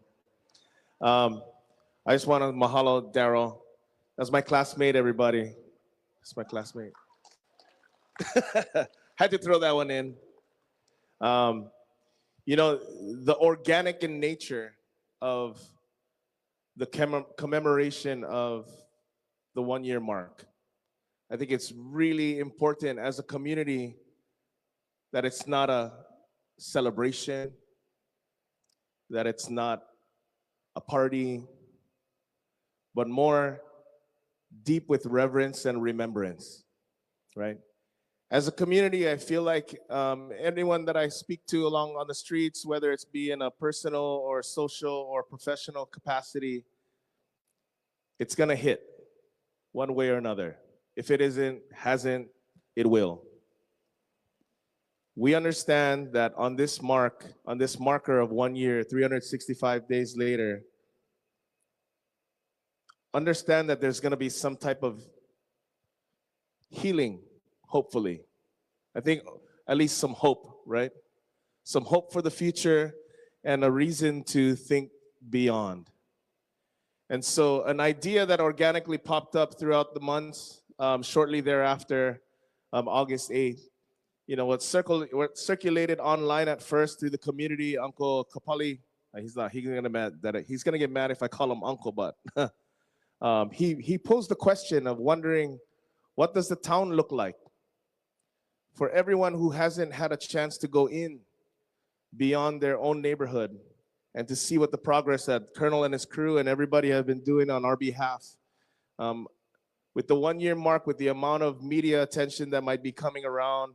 I just want to mahalo Daryl. That's my classmate, everybody. That's my classmate. Had to throw that one in. The organic in nature of the commemoration of the 1 year mark. I think it's really important as a community that it's not a celebration, that it's not a party, but more deep with reverence and remembrance, right? As a community, I feel like anyone that I speak to along on the streets, whether it's be in a personal or social or professional capacity, it's gonna hit one way or another. If it hasn't, it will. We understand that on this marker of 1 year, 365 days later, understand that there's gonna be some type of healing, hopefully. I think at least some hope, right? Some hope for the future and a reason to think beyond. And so an idea that organically popped up throughout the months, shortly thereafter, August 8th, what circulated online at first through the community, Uncle Kapali, he's gonna get mad if I call him Uncle, but he posed the question of wondering, what does the town look like? For everyone who hasn't had a chance to go in beyond their own neighborhood and to see what the progress that Colonel and his crew and everybody have been doing on our behalf. With the 1 year mark, with the amount of media attention that might be coming around,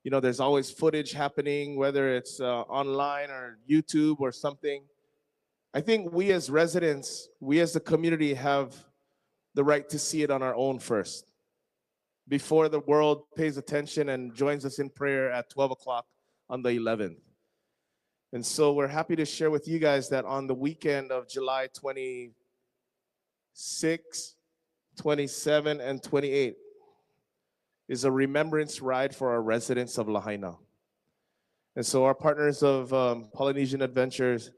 there's always footage happening, whether it's online or YouTube or something. I think we as residents, we as the community have the right to see it on our own first, before the world pays attention and joins us in prayer at 12 o'clock on the 11th. And so we're happy to share with you guys that on the weekend of July 26, 27, and 28 is a remembrance ride for our residents of Lahaina. And so our partners of Polynesian Adventures,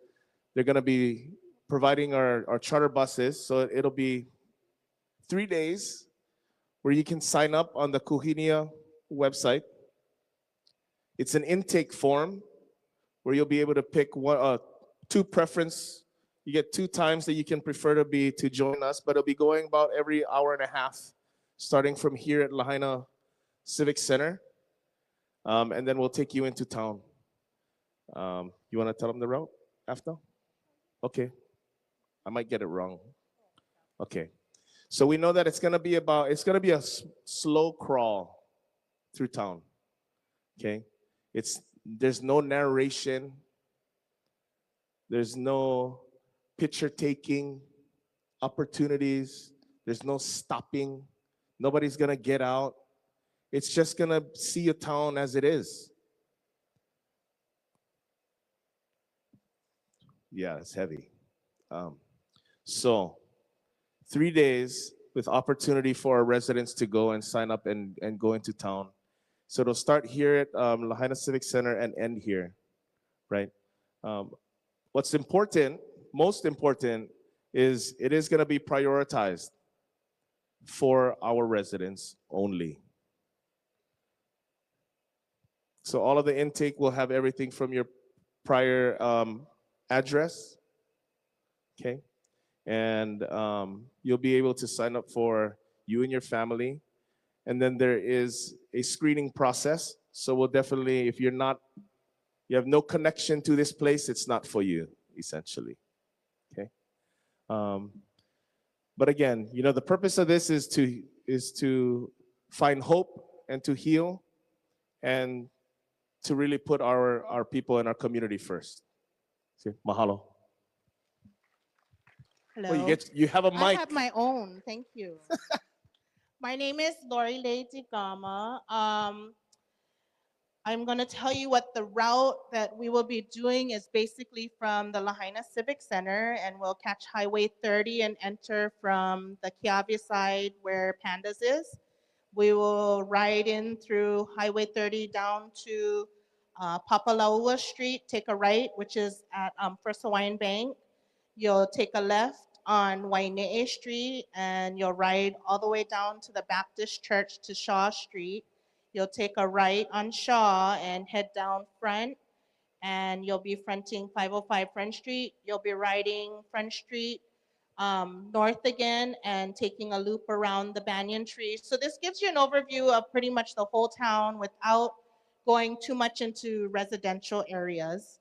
they're gonna be providing our charter buses. So it'll be 3 days where you can sign up on the Kuhinia website. It's an intake form where you'll be able to pick two preference. You get 2 times that you can prefer to join us, but it'll be going about every hour and a half, starting from here at Lahaina Civic Center, and then we'll take you into town. You want to tell them the route after? Okay, I might get it wrong. Okay, so we know that it's gonna be a slow crawl through town. Okay, there's no narration. There's no picture taking opportunities. There's no stopping. Nobody's gonna get out. It's just gonna see a town as it is. Yeah, it's heavy. So 3 days with opportunity for our residents to go and sign up and go into town. So it'll start here at Lahaina Civic Center and end here, right? What's important, most important, is it is going to be prioritized for our residents only. So all of the intake will have everything from your prior address, okay? And you'll be able to sign up for you and your family. And then there is a screening process. So we'll definitely, if you have no connection to this place, it's not for you, essentially, okay? But again, the purpose of this is to find hope and to heal and to really put our people and our community first. Okay, mahalo. Hello. Well, you have a mic. I have my own. Thank you. My name is Lori Lady Gama. I'm going to tell you what the route that we will be doing is basically from the Lahaina Civic Center, and we'll catch Highway 30 and enter from the Kiavia side where Pandas is. We will ride in through Highway 30 down to Papalaua Street, take a right, which is at First Hawaiian Bank. You'll take a left on Waine'e Street, and you'll ride all the way down to the Baptist Church to Shaw Street. You'll take a right on Shaw and head down front, and you'll be fronting 505 Front Street. You'll be riding Front Street north again and taking a loop around the banyan tree. So this gives you an overview of pretty much the whole town without going too much into residential areas.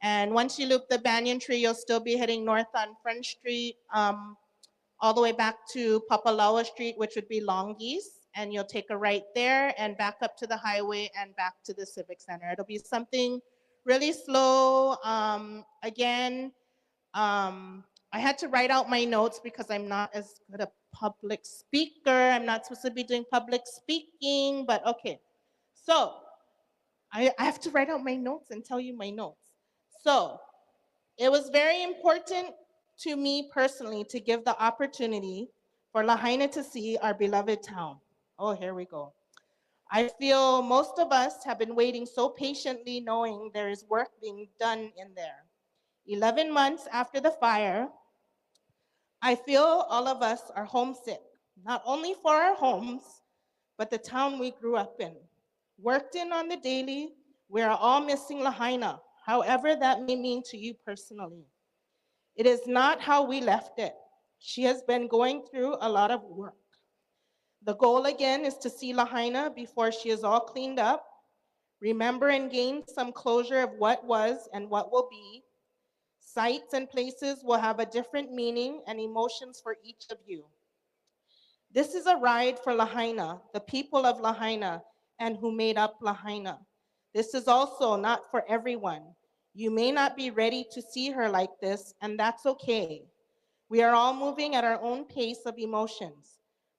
And once you loop the banyan tree, you'll still be heading north on Front Street, all the way back to Papalaua Street, which would be Long Geese. And you'll take a right there and back up to the highway and back to the Civic Center. It'll be something really slow. Again, I had to write out my notes because I'm not as good a public speaker. I'm not supposed to be doing public speaking, but okay. So I have to write out my notes and tell you my notes. So it was very important to me personally to give the opportunity for Lahaina to see our beloved town. Oh, here we go. I feel most of us have been waiting so patiently knowing there is work being done in there. 11 months after the fire, I feel all of us are homesick, not only for our homes, but the town we grew up in. Worked in on the daily, we are all missing Lahaina, however that may mean to you personally. It is not how we left it. She has been going through a lot of work. The goal again is to see Lahaina before she is all cleaned up, remember and gain some closure of what was and what will be. Sites and places will have a different meaning and emotions for each of you. This is a ride for Lahaina, the people of Lahaina, and who made up Lahaina. This is also not for everyone. You may not be ready to see her like this, and that's okay. We are all moving at our own pace of emotions.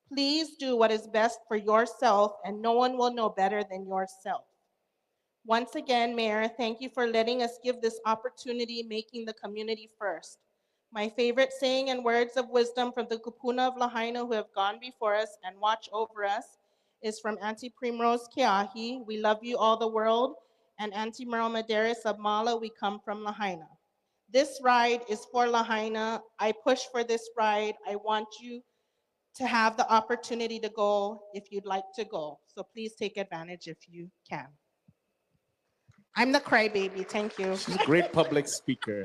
Please do what is best for yourself, and no one will know better than yourself. Once again, Mayor, thank you for letting us give this opportunity, making the community first. My favorite saying and words of wisdom from the kupuna of Lahaina who have gone before us and watch over us is from Auntie Primrose Keahi, we love you all the world, and Auntie Merle Medeiros of Mala, we come from Lahaina. This ride is for Lahaina. I push for this ride. I want you to have the opportunity to go if you'd like to go. So please take advantage if you can. I'm the crybaby. Thank you. She's a great public speaker.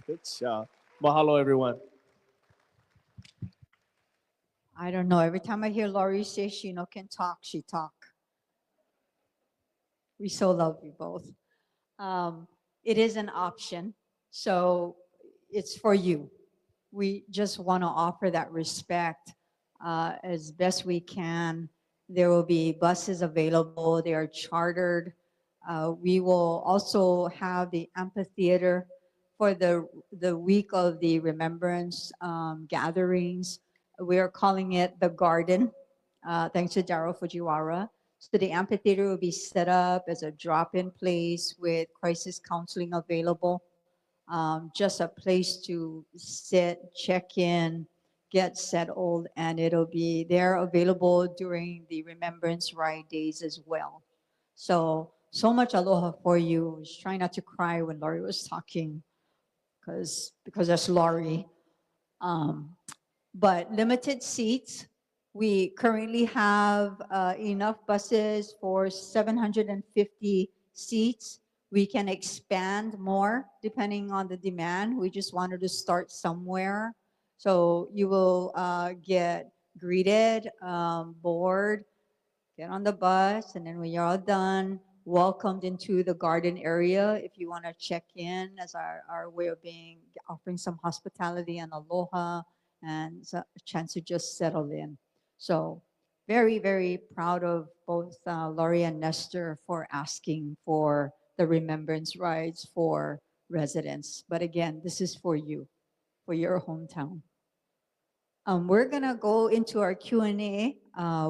Good job. Mahalo, everyone. I don't know. Every time I hear Laurie say she can talk, she talk. We so love you both. It is an option, so it's for you. We just want to offer that respect as best we can. There will be buses available. They are chartered. We will also have the amphitheater for the week of the remembrance gatherings. We are calling it the Garden, thanks to Daryl Fujiwara. So the amphitheater will be set up as a drop-in place with crisis counseling available. Just a place to sit, check in, get settled, and it'll be there available during the Remembrance Ride days as well. So much aloha for you. I was trying not to cry when Laurie was talking because that's Laurie. But limited seats. We currently have enough buses for 750 seats. We can expand more depending on the demand. We just wanted to start somewhere. So you will get greeted, board, get on the bus, and then when you're all done, welcomed into the garden area if you want to check in as our way of offering some hospitality and aloha and a chance to just settle in. So very, very proud of both Laurie and Nestor for asking for the remembrance rides for residents. But again, this is for you, for your hometown. We're gonna go into our Q&A.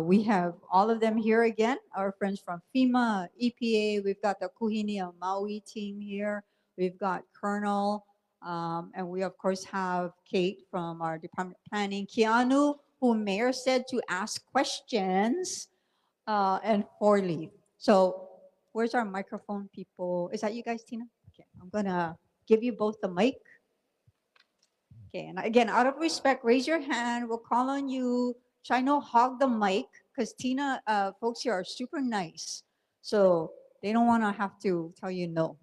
We have all of them here again, our friends from FEMA, EPA, we've got the Kuhinia Maui team here, we've got Colonel, and we of course have Kate from our Department of Planning, Keanu, who Mayor said to ask questions, and Forley. So where's our microphone people? Is that you guys, Tina? Okay, I'm gonna give you both the mic. Okay, and again, out of respect, raise your hand. We'll call on you. Try not hog the mic because Tina, folks here are super nice. So they don't want to have to tell you no.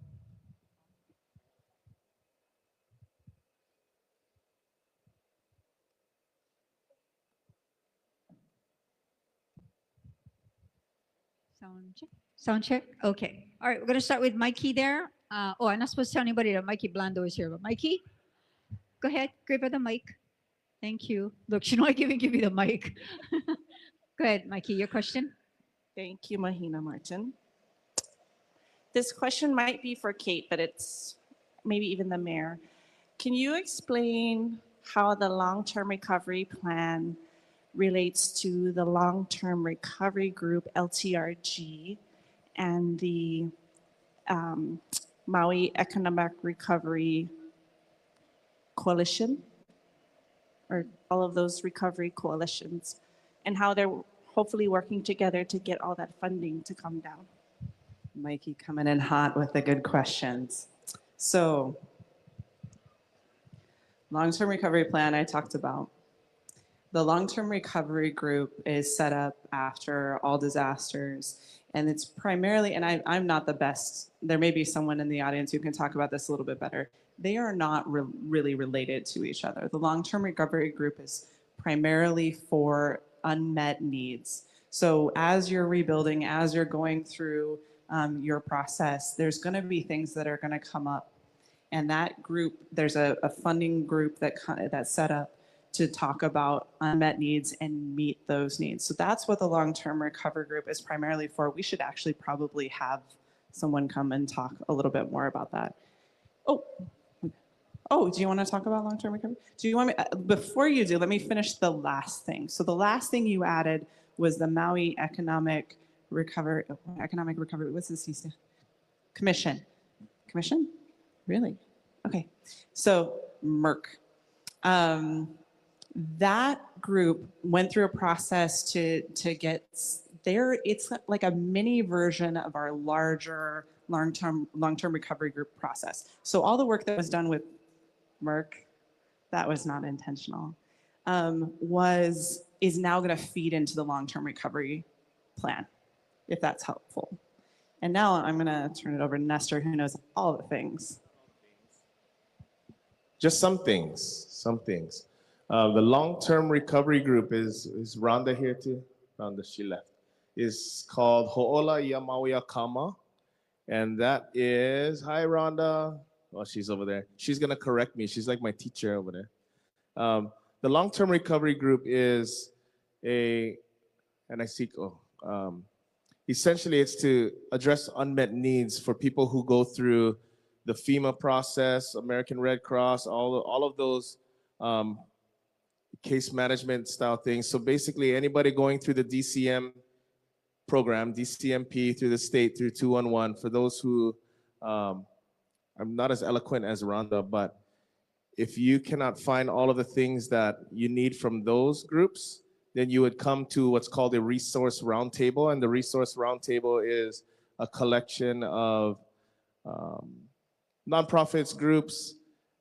Sound check. Sound check. Okay. All right, we're going to start with Mikey there. I'm not supposed to tell anybody that Mikey Blando is here, but Mikey, go ahead, give her the mic. Thank you. Look, she not even give you the mic. Go ahead, Mikey, your question. Thank you, Mahina Martin. This question might be for Kate, but it's maybe even the mayor. Can you explain how the long-term recovery plan relates to the long-term recovery group, LTRG, and the Maui Economic Recovery Coalition, or all of those recovery coalitions, and how they're hopefully working together to get all that funding to come down? Mikey coming in hot with the good questions. So, long-term recovery plan I talked about. The long-term recovery group is set up after all disasters, and it's primarily, and I'm not the best, there may be someone in the audience who can talk about this a little bit better. They are not really related to each other. The long-term recovery group is primarily for unmet needs. So as you're rebuilding, as you're going through your process, there's going to be things that are going to come up. And that group, there's a funding group that's set up to talk about unmet needs and meet those needs. So that's what the long-term recovery group is primarily for. We should actually probably have someone come and talk a little bit more about that. Oh, do you want to talk about long-term recovery? Do you want me, before you do, let me finish the last thing. So the last thing you added was the Maui Economic Recovery, what's this? Commission. Commission? Really? Okay. So MERC. That group went through a process to get there. It's like a mini version of our larger long-term recovery group process. So all the work that was done with Merck, that was not intentional, is now going to feed into the long-term recovery plan, if that's helpful. And now I'm going to turn it over to Nestor, who knows all the things. Just some things, some things. The long-term recovery group is Rhonda here too? Rhonda, she left. Is called Ho'ola Yamauia Kama. And that is, hi Rhonda. Oh, she's over there. She's gonna correct me. She's like my teacher over there. The long-term recovery group is essentially it's to address unmet needs for people who go through the FEMA process, American Red Cross, all of those case management style things. So basically anybody going through the DCM program, DCMP through the state, through 211, for those who, I'm not as eloquent as Rhonda, but if you cannot find all of the things that you need from those groups, then you would come to what's called a resource roundtable. And the resource roundtable is a collection of nonprofits, groups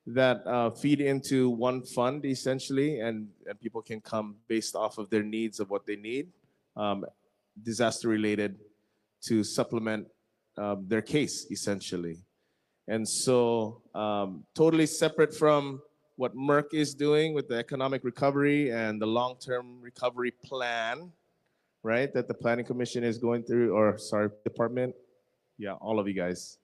that feed into one fund essentially, and people can come based off of their needs of what they need, disaster related, to supplement their case essentially. And so totally separate from what Merck is doing with the economic recovery and the long-term recovery plan, right? That the Planning Commission is going through, or sorry, department. Yeah, all of you guys.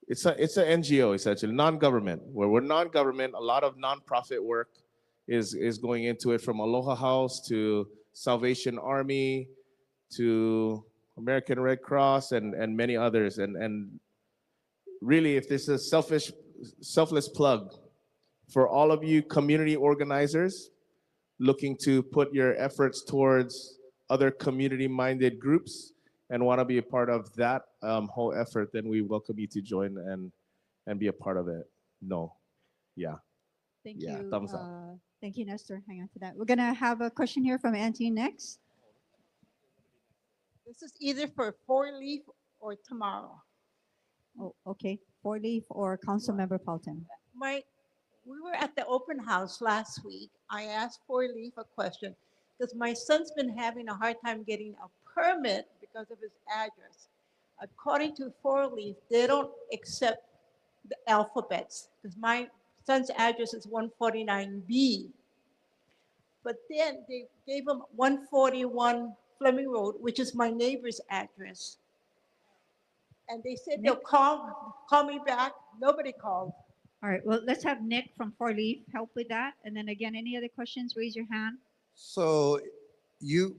It's an NGO essentially, non-government, where we're non-government. A lot of nonprofit work is going into it, from Aloha House to Salvation Army to American Red Cross and many others. And really, if this is a selfless plug for all of you community organizers looking to put your efforts towards other community-minded groups and want to be a part of that whole effort, then we welcome you to join and be a part of it. No, yeah. Thank Yeah, you. thumbs up. Thank you, Nestor. Hang on to that. We're gonna have a question here from Auntie next. This is either for Four Leaf or tomorrow. Oh, okay. Four Leaf or Councilmember Paulton. We were at the open house last week. I asked Four Leaf a question because my son's been having a hard time getting a permit because of his address. According to Four Leaf, they don't accept the alphabets because my son's address is 149B. But then they gave him 141 Fleming Road, which is my neighbor's address. And they said they'll call me back. Nobody called. All right. Well, let's have Nick from Four Leaf help with that. And then again, any other questions, raise your hand. So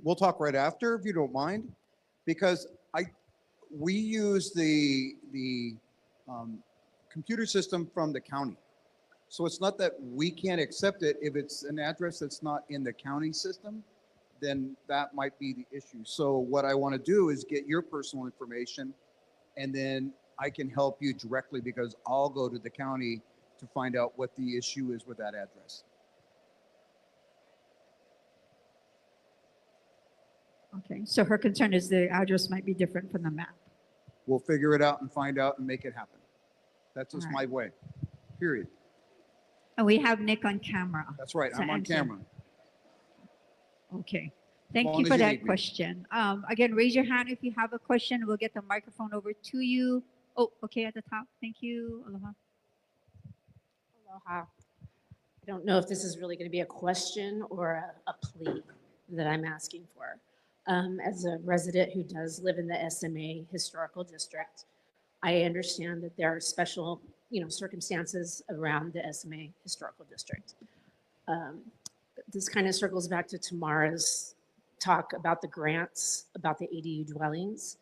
we'll talk right after if you don't mind, because we use the computer system from the county. So it's not that we can't accept it. If it's an address that's not in the county system, then that might be the issue. So what I want to do is get your personal information, and then I can help you directly, because I'll go to the county to find out what the issue is with that address. Okay. So her concern is the address might be different from the map. We'll figure it out and find out and make it happen. That's just All my right. way, period. And we have Nick on camera. That's right, to I'm on answer. camera. Okay. As Thank long you as for you that need me. question. Again, raise your hand if you have a question. We'll get the microphone over to you. Oh, okay, at the top. Thank you. Aloha. Aloha. I don't know if this is really going to be a question or a plea that I'm asking for. As a resident who does live in the SMA Historical District, I understand that there are special, circumstances around the SMA Historical District. This kind of circles back to Tamara's talk about the grants, about the ADU dwellings.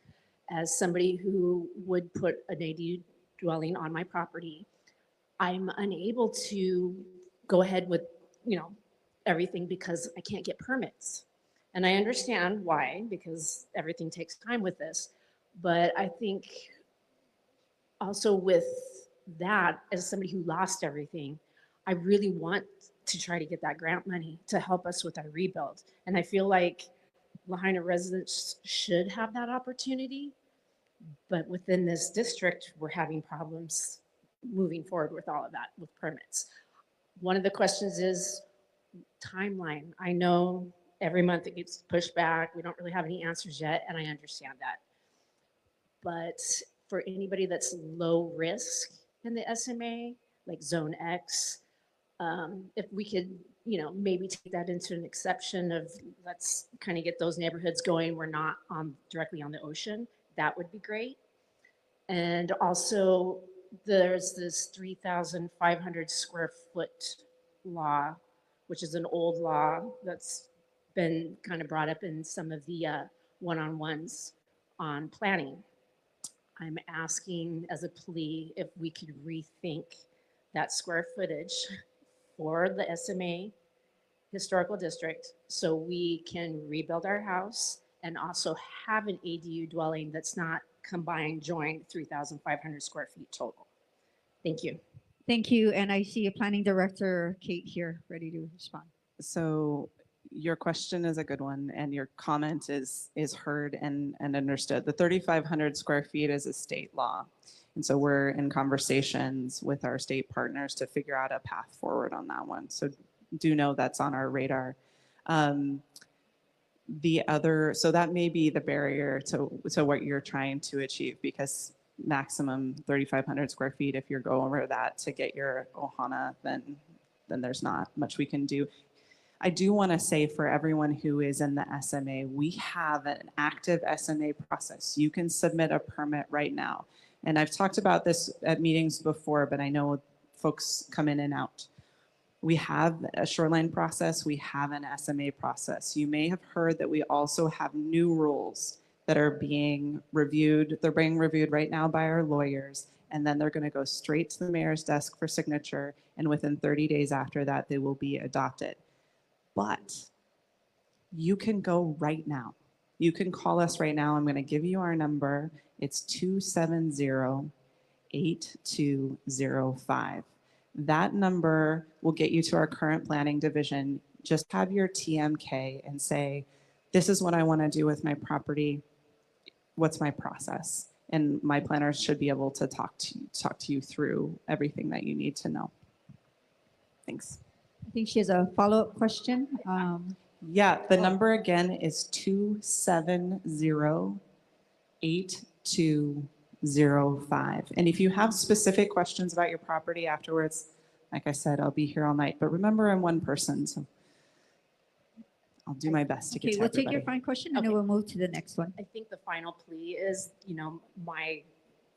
As somebody who would put an ADU dwelling on my property, I'm unable to go ahead with, everything because I can't get permits. And I understand why, because everything takes time with this. But I think also with that, as somebody who lost everything, I really want to try to get that grant money to help us with our rebuild. And I feel like Lahaina residents should have that opportunity. But within this district, we're having problems moving forward with all of that with permits. One of the questions is timeline. I know every month it gets pushed back. We don't really have any answers yet, and I understand that. But for anybody that's low risk in the SMA, like Zone X, if we could, maybe take that into an exception of let's kind of get those neighborhoods going. We're not directly on the ocean. That would be great. And also, there's this 3,500 square foot law, which is an old law that's been kind of brought up in some of the one-on-ones on planning. I'm asking as a plea if we could rethink that square footage for the SMA historical district so we can rebuild our house and also have an ADU dwelling that's not combined, joined 3,500 square feet total. Thank you. Thank you. And I see a planning director, Kate, here, ready to respond. So your question is a good one, and your comment is heard and understood. The 3,500 square feet is a state law. And so we're in conversations with our state partners to figure out a path forward on that one. So do know that's on our radar. So that may be the barrier to what you're trying to achieve, because maximum 3,500 square feet, if you're going over that to get your ohana, then there's not much we can do. I do want to say for everyone who is in the SMA, we have an active SMA process. You can submit a permit right now. And I've talked about this at meetings before, but I know folks come in and out. We have a shoreline process, we have an SMA process. You may have heard that we also have new rules that are being reviewed. They're being reviewed right now by our lawyers, and then they're going to go straight to the mayor's desk for signature, and within 30 days after that, they will be adopted. But you can go right now. You can call us right now. I'm going to give you our number. It's 270-8205. That number will get you to our current planning division. Just have your TMK and say, this is what I want to do with my property. What's my process? And my planners should be able to talk to you through everything that you need to know. Thanks. I think she has a follow-up question. Yeah, the number again is 270-8205. And if you have specific questions about your property afterwards, like I said, I'll be here all night. But remember, I'm one person, so I'll do my best to get Okay, to we'll everybody. take your final question and then we'll move to the next one. I think the final plea is, my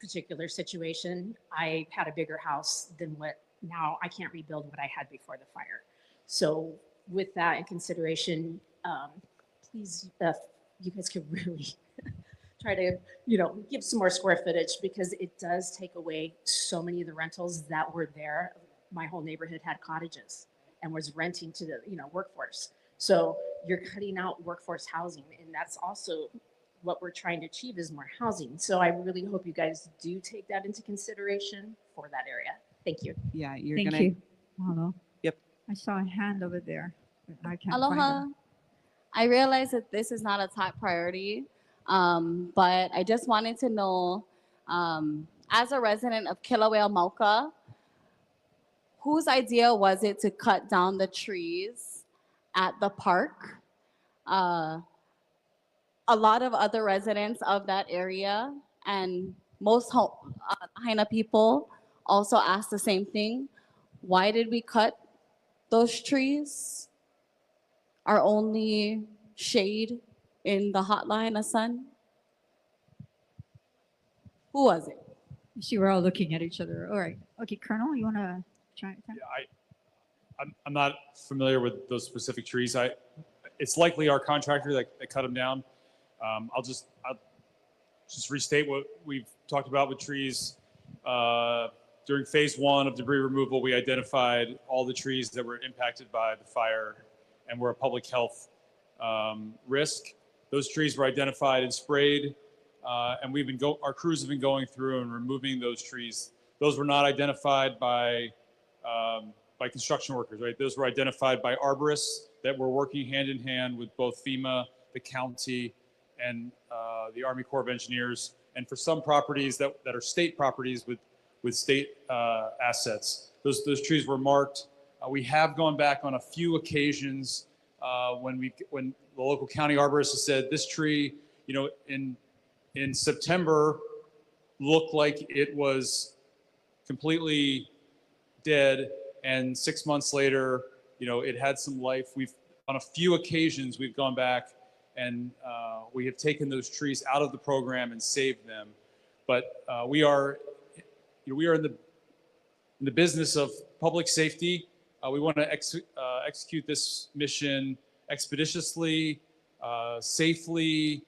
particular situation, I had a bigger house than what now I can't rebuild what I had before the fire. So with that in consideration, please, you guys could really try to, give some more square footage, because it does take away so many of the rentals that were there. My whole neighborhood had cottages and was renting to the, workforce. So you're cutting out workforce housing, and that's also what we're trying to achieve is more housing. So I really hope you guys do take that into consideration for that area. Thank you. Yeah, you're Thank gonna. you. Hello. Yep. I saw a hand over there. But I can't find Aloha. her. I realize that this is not a top priority, but I just wanted to know, as a resident of Kilauea Mauka, whose idea was it to cut down the trees at the park? A lot of other residents of that area and most Lahaina people also asked the same thing. Why did we cut those trees? Our only shade in the hot Lahaina sun? Who was it? You see, we're all looking at each other. All right. Okay, Colonel, you want to try? I'm not familiar with those specific trees. It's likely our contractor that cut them down. I'll just restate what we've talked about with trees. During phase 1 of debris removal, we identified all the trees that were impacted by the fire and were a public health risk. Those trees were identified and sprayed, and our crews have been going through and removing those trees. Those were not identified by construction workers, right? Those were identified by arborists that were working hand in hand with both FEMA, the county, and the Army Corps of Engineers. And for some properties that are state properties with with state assets. Those trees were marked. We have gone back on a few occasions when the local county arborist has said this tree, in September looked like it was completely dead, and 6 months later, it had some life. On a few occasions, we've gone back and we have taken those trees out of the program and saved them. But we are in the business of public safety. We want to execute this mission expeditiously, safely,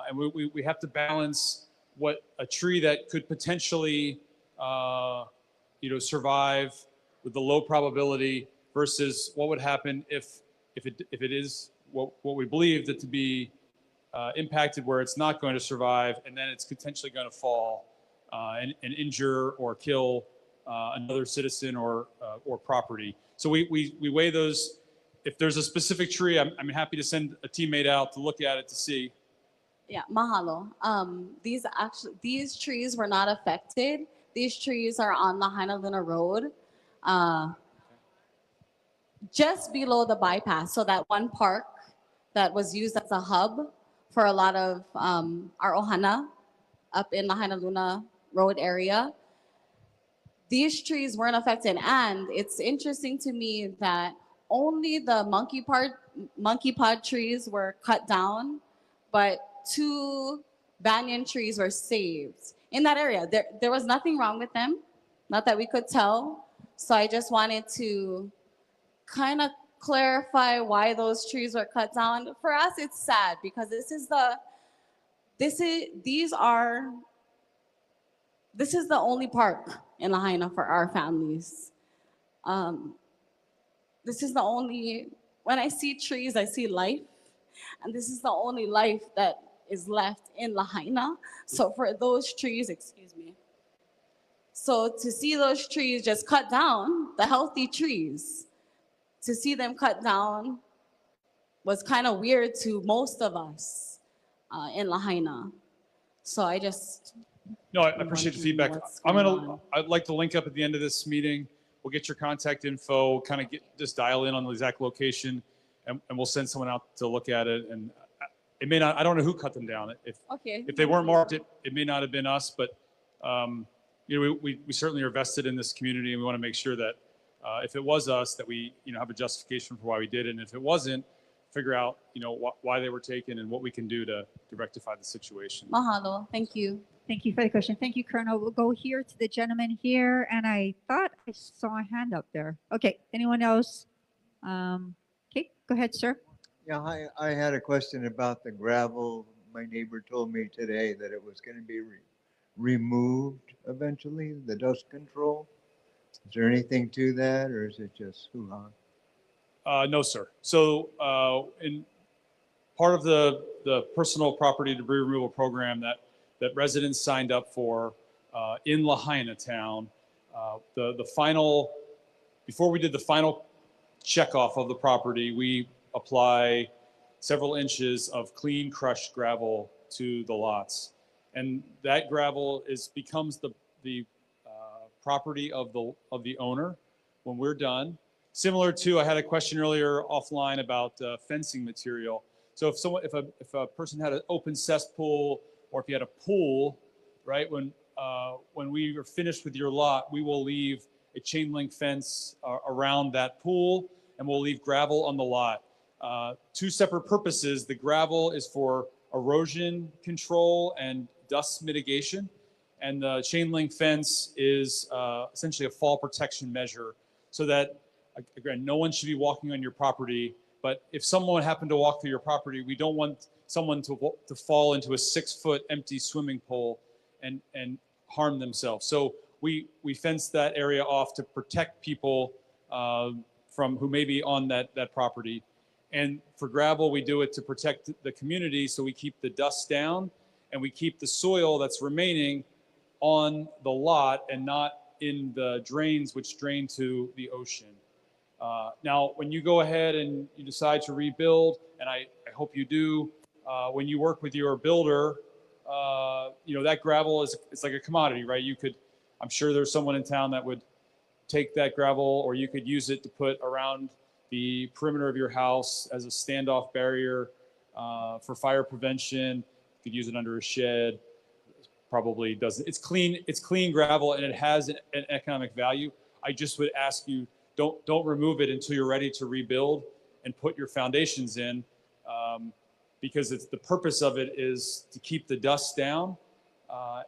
and we have to balance what a tree that could potentially survive with the low probability versus what would happen if it is what we believe it to be impacted, where it's not going to survive, and then it's potentially going to fall and injure or kill another citizen or property. So we weigh those. If there's a specific tree, I'm happy to send a teammate out to look at it to see. Yeah, mahalo. These trees were not affected. These trees are on Lahaina Luna Road, just below the bypass. So that one park that was used as a hub for a lot of our ohana up in Lahaina Luna Road area. These trees weren't affected, and it's interesting to me that only the monkey pod trees were cut down, but 2 banyan trees were saved in that area. There was nothing wrong with them, not that we could tell. So I just wanted to kind of clarify why those trees were cut down. For us, it's sad because this is the only park in Lahaina for our families. This is the only, when I see trees, I see life. And this is the only life that is left in Lahaina. So for those trees, so to see those trees just cut down, the healthy trees, to see them cut down was kind of weird to most of us in Lahaina. So I just... No, I appreciate the feedback. I'd like to link up at the end of this meeting. We'll get your contact info, kind of just dial in on the exact location, and we'll send someone out to look at it. And it may not, I don't know who cut them down. If they weren't marked, it may not have been us, but we certainly are vested in this community, and we want to make sure that if it was us, that we have a justification for why we did it. And if it wasn't, figure out why they were taken and what we can do to rectify the situation. Mahalo. Thank you. Thank you for the question. Thank you, Colonel. We'll go here to the gentleman here, and I thought I saw a hand up there. Okay, anyone else? Okay, go ahead, sir. Yeah, I had a question about the gravel. My neighbor told me today that it was going to be removed eventually, the dust control. Is there anything to that, or is it just hoo-ha? No, sir. So in part of the personal property debris removal program that residents signed up for in Lahaina town, the final, before we did the final checkoff of the property, we apply several inches of clean crushed gravel to the lots. And that gravel becomes the property of the owner when we're done. Similar to, I had a question earlier offline about fencing material. So if a person had an open cesspool, or if you had a pool, right, when we are finished with your lot, we will leave a chain link fence around that pool, and we'll leave gravel on the lot. 2 separate purposes. The gravel is for erosion control and dust mitigation, and the chain link fence is essentially a fall protection measure, so that, again, no one should be walking on your property. But if someone happened to walk through your property, we don't want someone to fall into a 6-foot empty swimming pool and harm themselves. So we fence that area off to protect people from who may be on that property. And for gravel, we do it to protect the community, so we keep the dust down and we keep the soil that's remaining on the lot and not in the drains which drain to the ocean. Now, when you go ahead and you decide to rebuild, and I hope you do, when you work with your builder, that gravel it's like a commodity, right? I'm sure there's someone in town that would take that gravel, or you could use it to put around the perimeter of your house as a standoff barrier for fire prevention. You could use it under a shed. Probably doesn't. It's clean gravel, and it has an economic value. I just would ask you, don't remove it until you're ready to rebuild and put your foundations in, because the purpose of it is to keep the dust down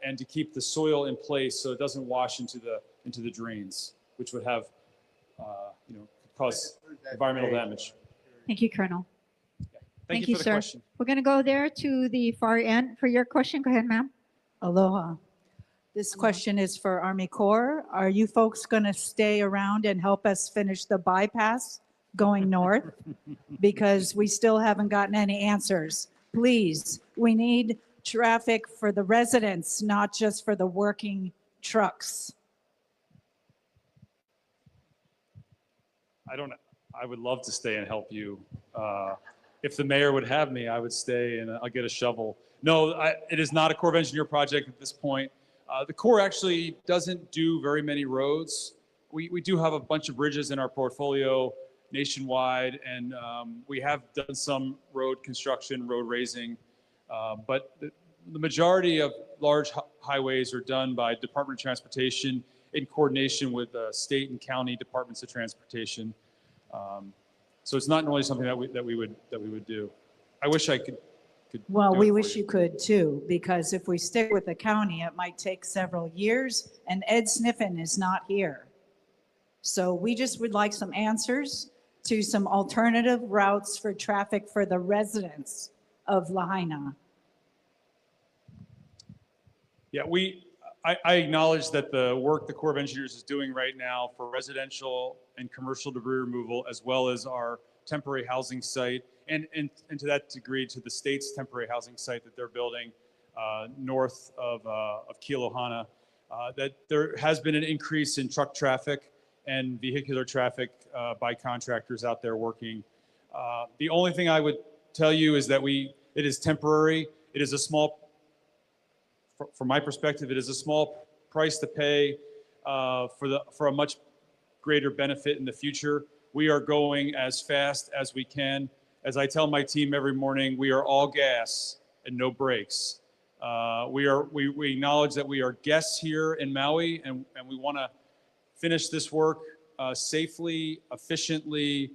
and to keep the soil in place so it doesn't wash into the drains, which would have cause environmental damage. Thank you, Colonel. Thank you for the sir. question. We're going to go there to the far end for your question. Go ahead, ma'am. Aloha. This question is for Army Corps. Are you folks going to stay around and help us finish the bypass going north? Because we still haven't gotten any answers. Please, we need traffic for the residents, not just for the working trucks. I would love to stay and help you. If the mayor would have me, I would stay and I'll get a shovel. No, it is not a Corps of Engineer project at this point. The Corps actually doesn't do very many roads. We do have a bunch of bridges in our portfolio nationwide, and we have done some road construction, road raising, but the majority of large highways are done by Department of Transportation in coordination with state and county departments of transportation. So it's not really something that we would do. I wish I could. Well, do we it for wish you. you could too, because if we stick with the county, it might take several years, and Ed Sniffen is not here. So we just would like some answers to some alternative routes for traffic for the residents of Lahaina. Yeah, I acknowledge that the work the Corps of Engineers is doing right now for residential and commercial debris removal, as well as our temporary housing site, and to that degree to the state's temporary housing site that they're building north of Kilohana, that there has been an increase in truck traffic and vehicular traffic by contractors out there working. The only thing I would tell you is that it is temporary. It is a small, from my perspective, it is a small price to pay for a much greater benefit in the future. We are going as fast as we can. As I tell my team every morning, we are all gas and no brakes. We acknowledge that we are guests here in Maui, and we want to finish this work safely, efficiently,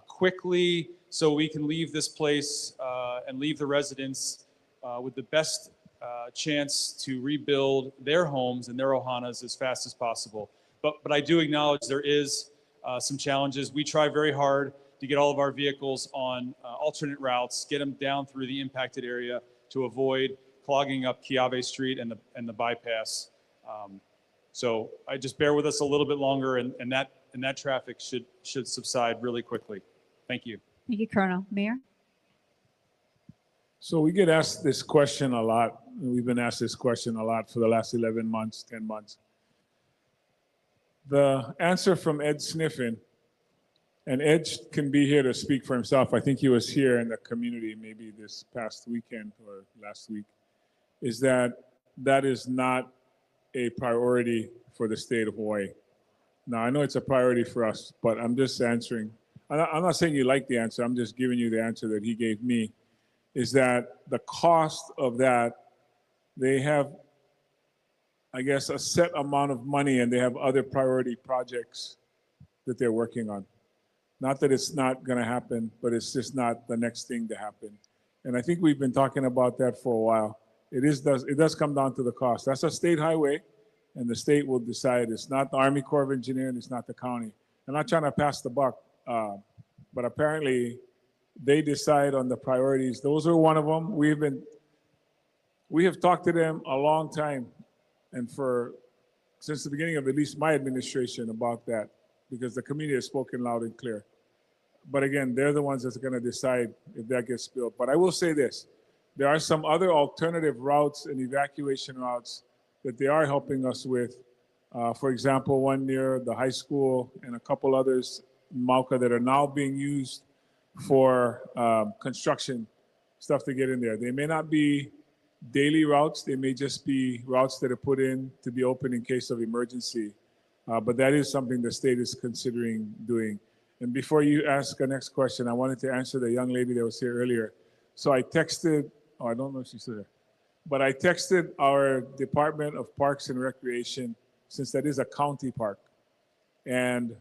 quickly, so we can leave this place and leave the residents with the best chance to rebuild their homes and their ohanas as fast as possible. But I do acknowledge there is some challenges. We try very hard to get all of our vehicles on alternate routes, get them down through the impacted area to avoid clogging up Kiave Street and the bypass. So I just bear with us a little bit longer, and that traffic should subside really quickly. Thank you. Thank you, Colonel. Mayor? So we get asked this question a lot. We've been asked this question a lot for the last 11 months, 10 months. The answer from Ed Sniffen, and Ed can be here to speak for himself. I think he was here in the community maybe this past weekend or last week, is that is not a priority for the state of Hawaii. Now, I know it's a priority for us, but I'm just answering. I'm not saying you like the answer. I'm just giving you the answer that he gave me, is that the cost of that, they have, I guess, a set amount of money, and they have other priority projects that they're working on. Not that it's not going to happen, but it's just not the next thing to happen. And I think we've been talking about that for a while. It does come down to the cost. That's a state highway, and the state will decide. It's not the Army Corps of Engineers, and it's not the county. I'm not trying to pass the buck, but apparently they decide on the priorities. Those are one of them. We have talked to them a long time, and since the beginning of at least my administration about that, because the community has spoken loud and clear. But again, they're the ones that's going to decide if that gets built. But I will say this, there are some other alternative routes and evacuation routes that they are helping us with. For example, one near the high school and a couple others in Mauka that are now being used for construction stuff to get in there. They may not be daily routes. They may just be routes that are put in to be open in case of emergency. But that is something the state is considering doing. And before you ask the next question, I wanted to answer the young lady that was here earlier. So I texted, oh, I don't know if she's there, but I texted our Department of Parks and Recreation, since that is a county park. And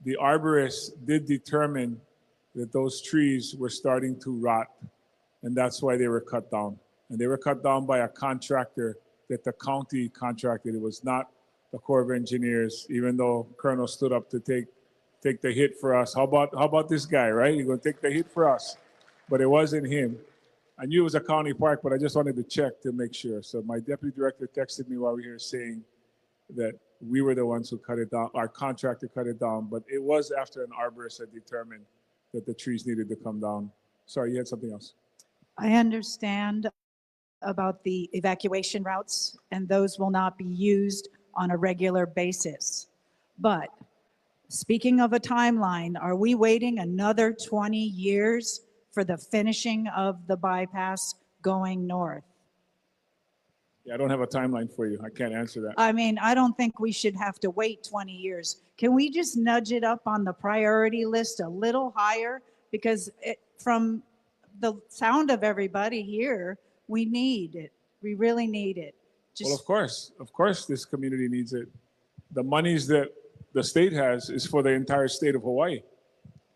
the arborist did determine that those trees were starting to rot, and that's why they were cut down. And they were cut down by a contractor that the county contracted. It was not the Corps of Engineers, even though Colonel stood up to take the hit for us. How about this guy, right? He's gonna take the hit for us. But it wasn't him. I knew it was a county park, but I just wanted to check to make sure. So my deputy director texted me while we were here saying that we were the ones who cut it down, our contractor cut it down, but it was after an arborist had determined that the trees needed to come down. Sorry, you had something else. I understand about the evacuation routes, and those will not be used on a regular basis. But speaking of a timeline, are we waiting another 20 years for the finishing of the bypass going north? Yeah, I don't have a timeline for you. I can't answer that. I mean, I don't think we should have to wait 20 years. Can we just nudge it up on the priority list a little higher? Because from the sound of everybody here, we need it. We really need it. Well, of course, this community needs it. The monies that the state has is for the entire state of Hawaii.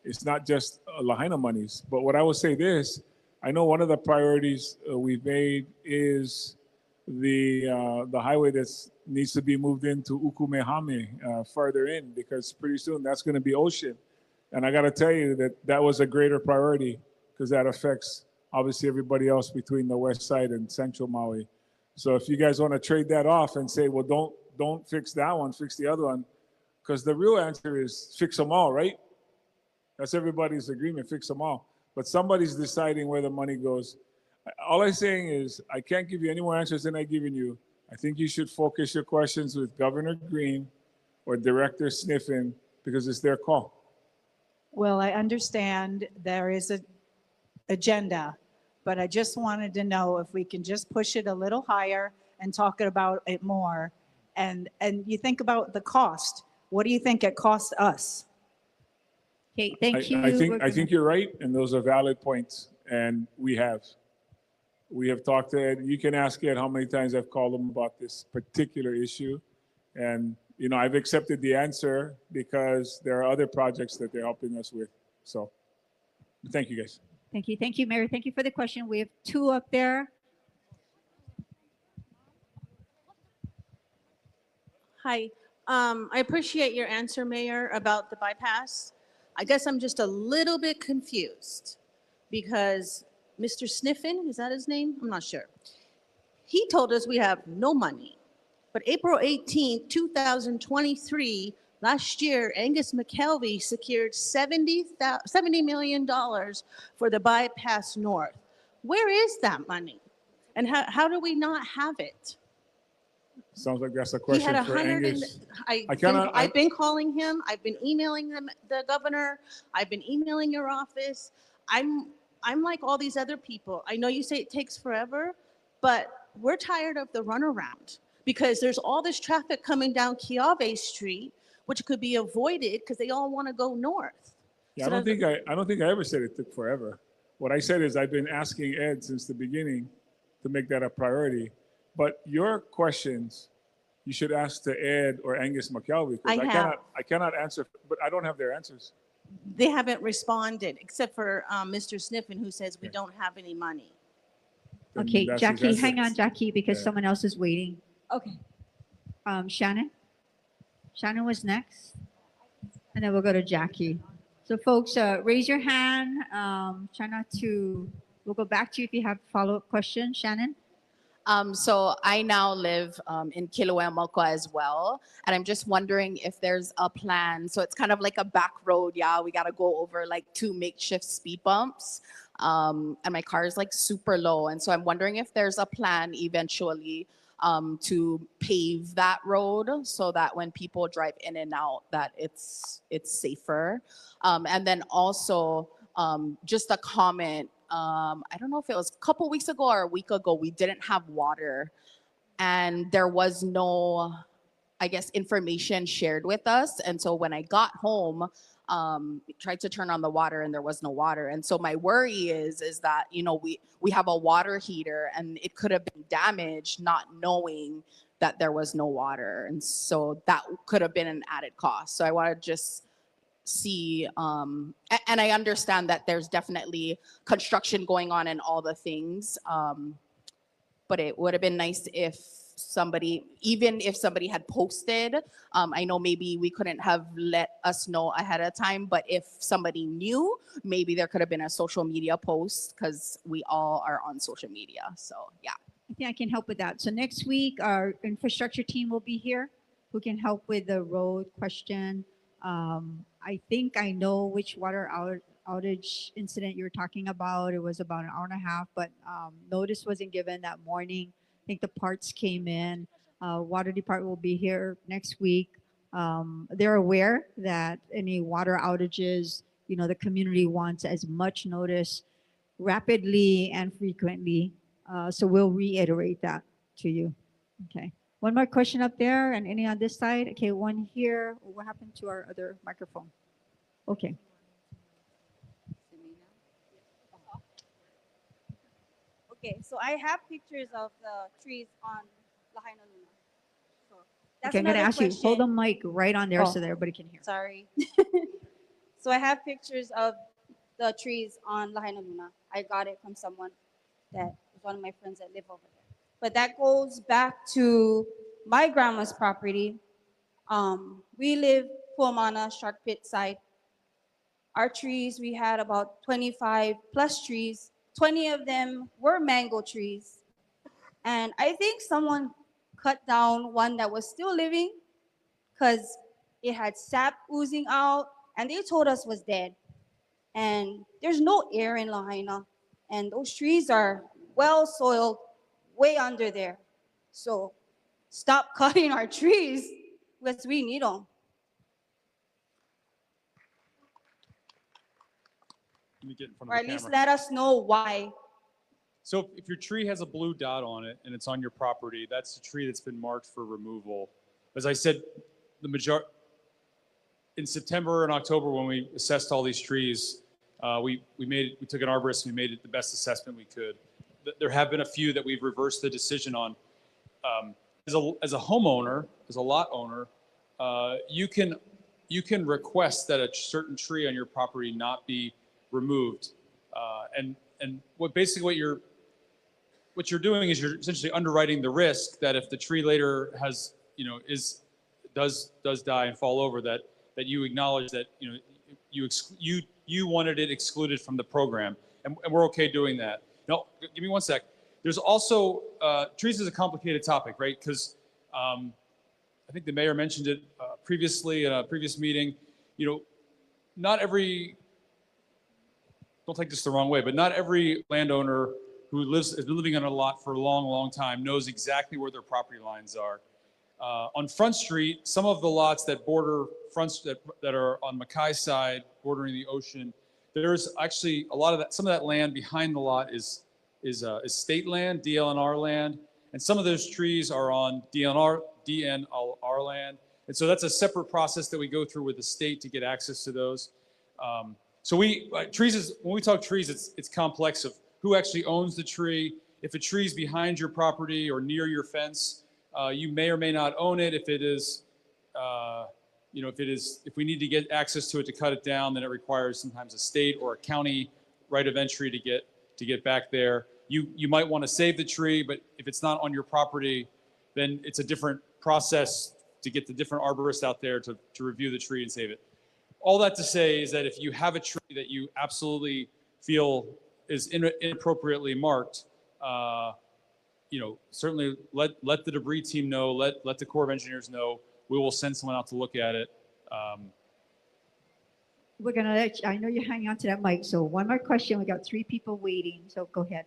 It's not just Lahaina monies. But what I will say this, I know one of the priorities we've made is the highway that needs to be moved into Ukumehame farther in, because pretty soon that's going to be ocean. And I got to tell you that was a greater priority, because that affects obviously everybody else between the west side and central Maui. So if you guys want to trade that off and say, well, don't fix that one, fix the other one, because the real answer is fix them all, right? That's everybody's agreement, fix them all. But somebody's deciding where the money goes. All I'm saying is I can't give you any more answers than I've given you. I think you should focus your questions with Governor Green or Director Sniffen, because it's their call. Well, I understand there is an agenda, but I just wanted to know if we can just push it a little higher and talk about it more. And you think about the cost. What do you think it costs us? Okay, thank you. I think you're right, and those are valid points. And we have talked to Ed. You can ask Ed how many times I've called him about this particular issue. And, you know, I've accepted the answer because there are other projects that they're helping us with. So thank you, guys. Thank you. Thank you, Mary. Thank you for the question. We have two up there. Hi, I appreciate your answer, Mayor, about the bypass. I guess I'm just a little bit confused because Mr. Sniffen, is that his name? I'm not sure. He told us we have no money. But April 18th, 2023, last year, Angus McKelvey secured $70 million for the bypass north. Where is that money? And how do we not have it? Sounds like that's a He question had for Angus. I've been calling him. I've been emailing the governor. I've been emailing your office. I'm like all these other people. I know you say it takes forever, but we're tired of the runaround because there's all this traffic coming down Kiave Street, which could be avoided because they all want to go north. Yeah, So I don't think I ever said it took forever. What I said is I've been asking Ed since the beginning to make that a priority. But your questions, you should ask to Ed or Angus McKelvey. I cannot answer, but I don't have their answers. They haven't responded except for Mr. Sniffen, who says we don't have any money. Then Okay, that's his Jackie, answer. hang on, Jackie, because Yeah. someone else is waiting. Okay. Shannon? Shannon was next. And then we'll go to Jackie. So folks, raise your hand. Try not to, we'll go back to you if you have follow-up questions. Shannon? So I now live in Kilauea as well. And I'm just wondering if there's a plan. So it's kind of like a back road. Yeah, we got to go over like 2 makeshift speed bumps. And my car is like super low. And so I'm wondering if there's a plan eventually to pave that road so that when people drive in and out, that it's safer. And then also just a comment I don't know if it was a couple weeks ago or a week ago, we didn't have water, and there was no, I guess, information shared with us. And so when I got home, tried to turn on the water and there was no water. And so my worry is that, you know, we have a water heater and it could have been damaged not knowing that there was no water. And so that could have been an added cost. So I want to just see, and I understand that there's definitely construction going on and all the things, but it would have been nice if somebody, even if somebody had posted, I know maybe we couldn't have let us know ahead of time, but if somebody knew, maybe there could have been a social media post, because we all are on social media. So yeah. I think I can help with that. So next week, our infrastructure team will be here who can help with the road question. I think I know which water outage incident you were talking about. It was about an hour and a half, but notice wasn't given that morning. I think the parts came in. Water department will be here next week. They're aware that any water outages, you know, the community wants as much notice rapidly and frequently. So we'll reiterate that to you. Okay. One more question up there and any on this side? Okay, one here. What happened to our other microphone? Okay. Okay, so I have pictures of the trees on Lahaina Luna. So Okay, I'm going to another ask you, hold the question. mic right on there Oh, so that everybody can hear. Sorry. So I have pictures of the trees on Lahaina Luna. I got it from someone that was one of my friends that live over there. But that goes back to my grandma's property. We live Puamana, Shark Pit side. Our trees, we had about 25 plus trees. 20 of them were mango trees. And I think someone cut down one that was still living because it had sap oozing out, and they told us was dead. And there's no air in Lahaina, and those trees are well soiled, way under there. So stop cutting our trees because we need them. Let me get in front Or of at the least camera. let us know why. So if your tree has a blue dot on it and it's on your property, that's a tree that's been marked for removal. As I said, in September and October when we assessed all these trees, we took an arborist and we made it the best assessment we could. There have been a few that we've reversed the decision on. As a homeowner, as a lot owner, you can request that a certain tree on your property not be removed, and what you're doing is you're essentially underwriting the risk that if the tree later has, you know, does die and fall over, that you acknowledge that, you know, you wanted it excluded from the program, and we're okay doing that. No, give me one sec. There's also trees is a complicated topic, right? Because I think the mayor mentioned it previously in a previous meeting. You know, not every, don't take this the wrong way, but not every landowner who has been living on a lot for a long, long time knows exactly where their property lines are. On Front Street, some of the lots that border that are on Mackay's side, bordering the ocean, there's actually a lot of that. Some of that land behind the lot is state land, DLNR land, and some of those trees are on DNR land. And so that's a separate process that we go through with the state to get access to those. So when we talk trees, it's complex of who actually owns the tree. If a tree's behind your property or near your fence, you may or may not own it. If it is, if we need to get access to it to cut it down, then it requires sometimes a state or a county right of entry to get back there. You might want to save the tree, but if it's not on your property, then it's a different process to get the different arborists out there to review the tree and save it. All that to say is that if you have a tree that you absolutely feel is inappropriately marked, certainly let the debris team know, let the Corps of Engineers know. We will send someone out to look at it. We're going to let you, I know you're hanging on to that mic. So one more question. We got 3 people waiting. So go ahead.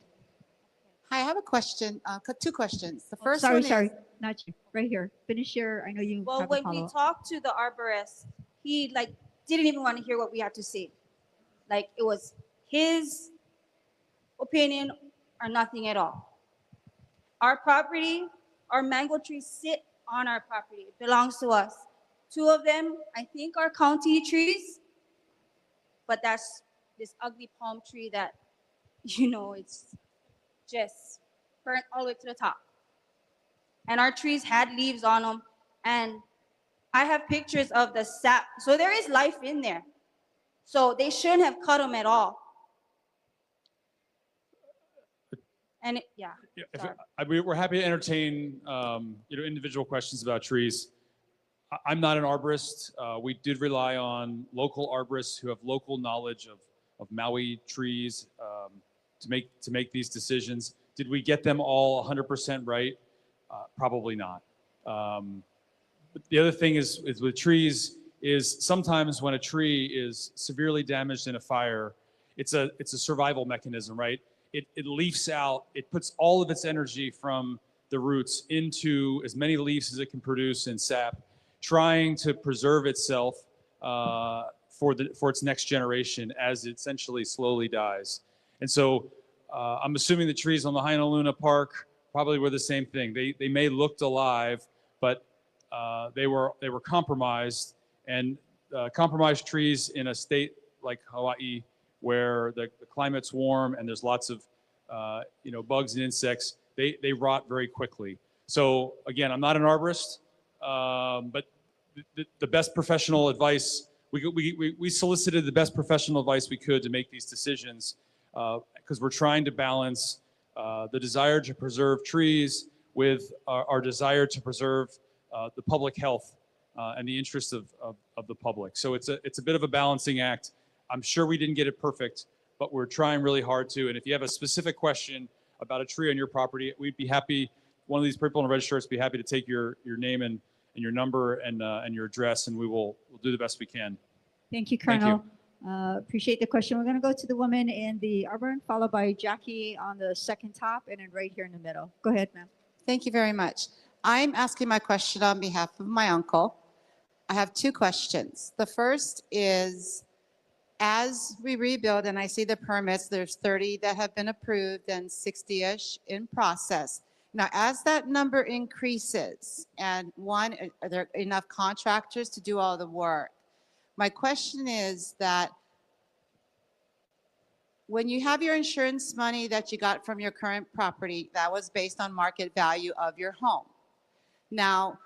Hi, I have a question, 2 questions. The first sorry, one is, sorry, not you. Right here. Finish your, I know you Well, have a when we follow-up. talked to the arborist, he didn't even want to hear what we had to say. Like it was his opinion are nothing at all. Our property, our mango trees sit on our property. It belongs to us. 2 of them, I think, are county trees, but that's this ugly palm tree that, it's just burnt all the way to the top. And our trees had leaves on them, and I have pictures of the sap. So there is life in there. So they shouldn't have cut them at all. And Yeah, we're happy to entertain individual questions about trees. I'm not an arborist. We did rely on local arborists who have local knowledge of Maui trees to make these decisions. Did we get them all 100% right? Probably not. But the other thing is with trees is sometimes when a tree is severely damaged in a fire, it's a survival mechanism, right? It leafs out, it puts all of its energy from the roots into as many leaves as it can produce in sap, trying to preserve itself for its next generation as it essentially slowly dies. And so I'm assuming the trees on Lahaina Luna Park probably were the same thing. They may looked alive, but they were compromised, and compromised trees in a state like Hawaii, where the climate's warm and there's lots of bugs and insects, they rot very quickly. So again, I'm not an arborist, but the best professional advice, we solicited the best professional advice we could to make these decisions, because we're trying to balance the desire to preserve trees with our desire to preserve the public health and the interests of the public. So it's a bit of a balancing act. I'm sure we didn't get it perfect, but we're trying really hard to. And if you have a specific question about a tree on your property, we'd be happy, one of these people in the registrars would be happy to take your name and your number and your address, and we'll do the best we can. Thank you, Thank Colonel. Appreciate the question. We're going to go to the woman in the auburn, followed by Jackie on the second top, and then right here in the middle. Go ahead, ma'am. Thank you very much. I'm asking my question on behalf of my uncle. I have 2 questions. The first is, as we rebuild, and I see the permits, there's 30 that have been approved and 60-ish in process. Now, as that number increases, and one, are there enough contractors to do all the work? My question is that when you have your insurance money that you got from your current property, that was based on market value of your home. Now,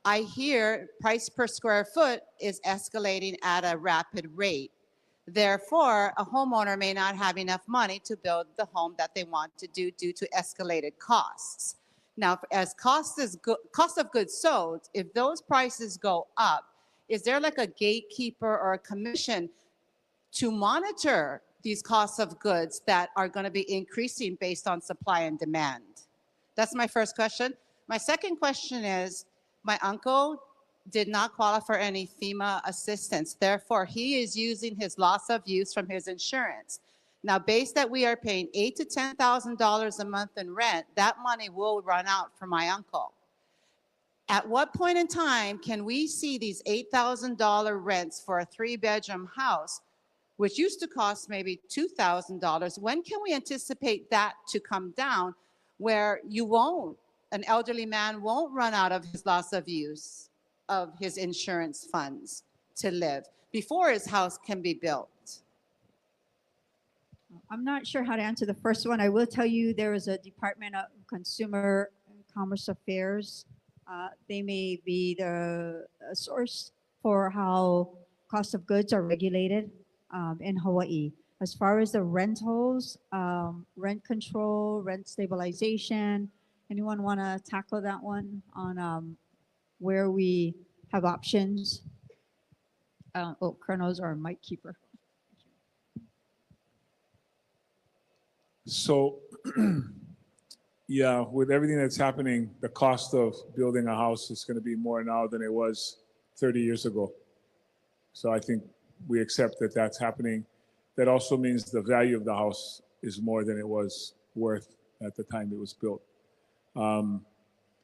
I hear price per square foot is escalating at a rapid rate. Therefore, a homeowner may not have enough money to build the home that they want to do due to escalated costs. Now, as cost of goods sold, if those prices go up, is there like a gatekeeper or a commission to monitor these costs of goods that are going to be increasing based on supply and demand? That's my first question. My second question is, my uncle did not qualify for any FEMA assistance. Therefore, he is using his loss of use from his insurance. Now, based that we are paying $8,000 to $10,000 a month in rent, that money will run out for my uncle. At what point in time can we see these $8,000 rents for a 3-bedroom house, which used to cost maybe $2,000? When can we anticipate that to come down, where an elderly man won't run out of his loss of use of his insurance funds to live before his house can be built? I'm not sure how to answer the first one. I will tell you there is a Department of Consumer and Commerce Affairs. They may be the source for how cost of goods are regulated in Hawaii. As far as the rentals, rent control, rent stabilization, anyone want to tackle that one on where we have options? Colonel's our mic keeper. So, yeah, with everything that's happening, the cost of building a house is going to be more now than it was 30 years ago. So I think we accept that that's happening. That also means the value of the house is more than it was worth at the time it was built.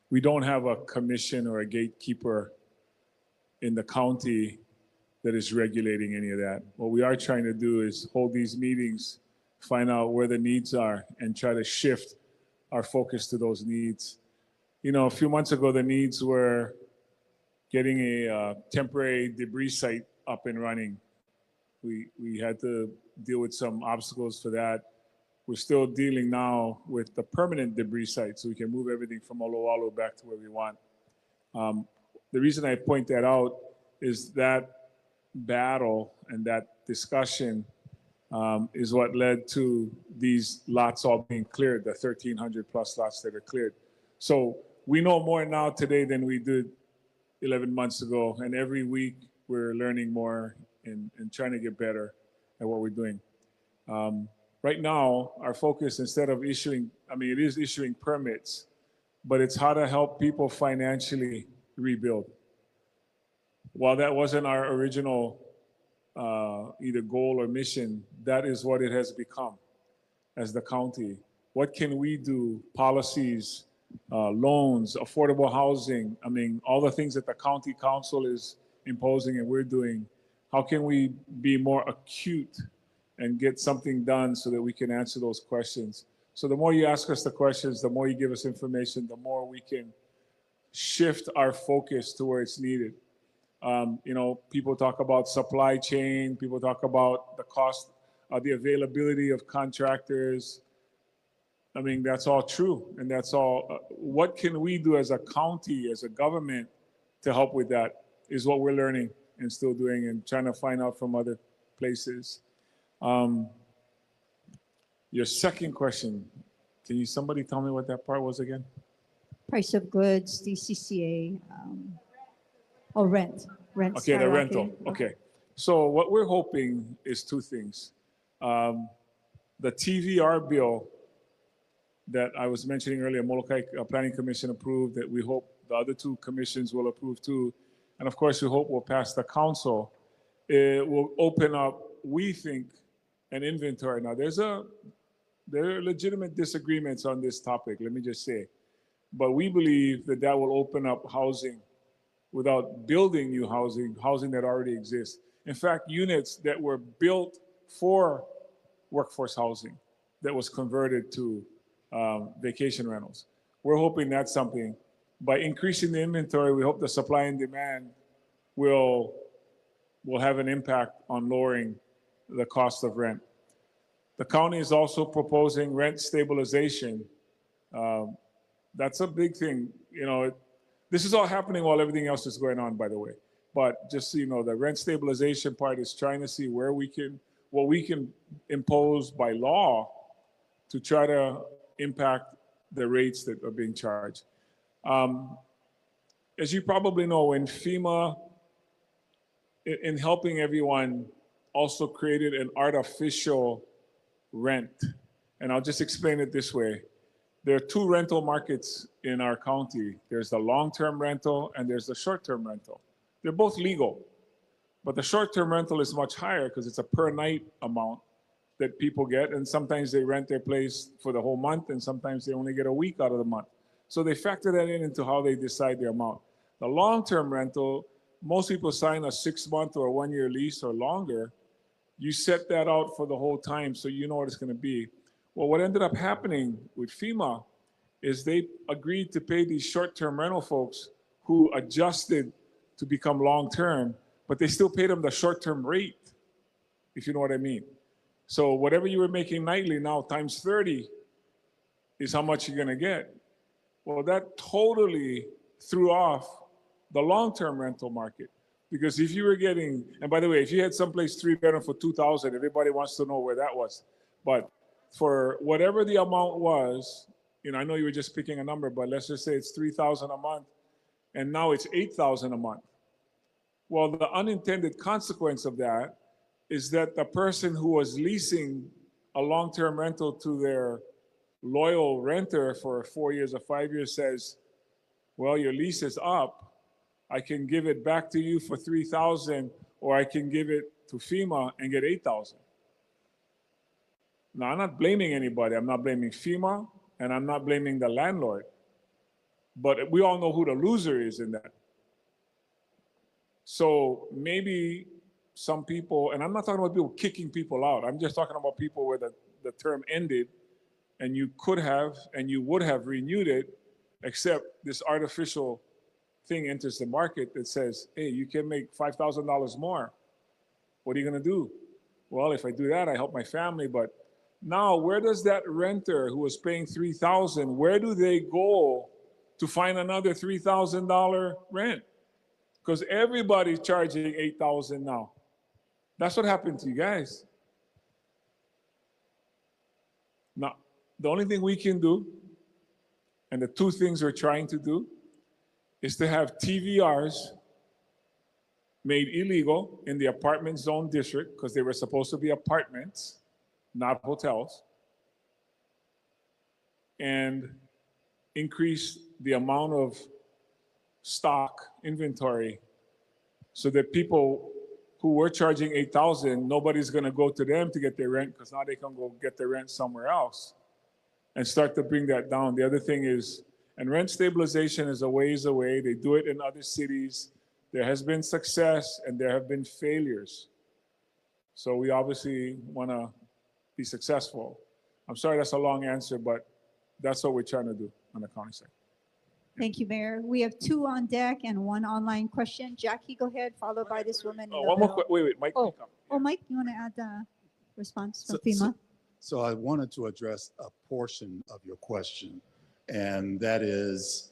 We don't have a commission or a gatekeeper in the county that is regulating any of that. What we are trying to do is hold these meetings find out where the needs are, and try to shift our focus to those needs. You know, a few months ago, the needs were getting a temporary debris site up and running. We had to deal with some obstacles for that. We're still dealing now with the permanent debris site, so we can move everything from Olowalu back to where we want. The reason I point that out is that battle and that discussion is what led to these lots all being cleared, the 1,300 plus lots that are cleared. So we know more now today than we did 11 months ago, and every week we're learning more and trying to get better at what we're doing. Right now, our focus, instead of issuing, I mean, it is issuing permits, but it's how to help people financially rebuild. While that wasn't our original either goal or mission, that is what it has become as the county. What can we do? Policies, loans, affordable housing, I mean, all the things that the county council is imposing and we're doing. How can we be more acute and get something done so that we can answer those questions? So the more you ask us the questions, the more you give us information, the more we can shift our focus to where it's needed. You know, people talk about supply chain, people talk about the cost, the availability of contractors. I mean, that's all true, and that's all. What can we do as a county, as a government, to help with that is what we're learning and still doing and trying to find out from other places. Your second question, can somebody tell me what that part was again? Price of goods, DCCA, rent. Okay, the rental. Okay. So what we're hoping is two things. The TVR bill that I was mentioning earlier, Molokai Planning Commission approved, that we hope the other two commissions will approve too. And of course, we hope will pass the council. It will open up, we think, an inventory. Now, there are legitimate disagreements on this topic, let me just say. But we believe that that will open up housing without building new housing, housing that already exists. In fact, units that were built for workforce housing that was converted to vacation rentals. We're hoping that's something. By increasing the inventory, we hope the supply and demand will have an impact on lowering the cost of rent. The county is also proposing rent stabilization. That's a big thing. You know, this is all happening while everything else is going on, by the way. But just so you know, the rent stabilization part is trying to see what we can impose by law to try to impact the rates that are being charged. As you probably know, when FEMA, in helping everyone, also created an artificial rent. And I'll just explain it this way. There are two rental markets in our county. There's the long-term rental and there's the short-term rental. They're both legal, but the short-term rental is much higher because it's a per night amount that people get, and sometimes they rent their place for the whole month and sometimes they only get a week out of the month. So they factor that into how they decide their amount. The long-term rental, most people sign a 6-month or a 1-year lease or longer. You set that out for the whole time so you know what it's going to be. Well, what ended up happening with FEMA is they agreed to pay these short-term rental folks who adjusted to become long-term, but they still paid them the short-term rate, if you know what I mean. So whatever you were making nightly now times 30 is how much you're going to get. Well, that totally threw off the long-term rental market. Because if you were getting, and by the way, if you had someplace 3-bedroom for $2,000, everybody wants to know where that was. But for whatever the amount was, you know, I know you were just picking a number, but let's just say it's $3,000 a month, and now it's $8,000 a month. Well, the unintended consequence of that is that the person who was leasing a long-term rental to their loyal renter for 4 years or 5 years says, well, your lease is up. I can give it back to you for $3,000, or I can give it to FEMA and get $8,000. Now, I'm not blaming anybody. I'm not blaming FEMA, and I'm not blaming the landlord. But we all know who the loser is in that. So maybe some people, and I'm not talking about people kicking people out. I'm just talking about people where the term ended, and you could have and you would have renewed it, except this artificial thing enters the market that says, hey, you can make $5,000 more. What are you going to do? Well, if I do that, I help my family. But now, where does that renter who was paying $3,000, where do they go to find another $3,000 rent? Because everybody's charging $8,000 now. That's what happened to you guys. Now, the only thing we can do, and the two things we're trying to do, is to have TVRs made illegal in the apartment zone district, because they were supposed to be apartments, not hotels, and increase the amount of stock inventory so that people who were charging $8,000, nobody's going to go to them to get their rent, because now they can go get their rent somewhere else, and start to bring that down. The other thing is, and rent stabilization is a ways away. They do it in other cities. There has been success and there have been failures. So we obviously want to be successful. I'm sorry that's a long answer, but that's what we're trying to do on the county side. Thank you, Mayor. We have 2 on deck and 1 online question. Jackie, go ahead, followed by this woman. Oh, one more wait, Mike. Oh, Mike, you want to add a response from FEMA? So I wanted to address a portion of your question, and that is,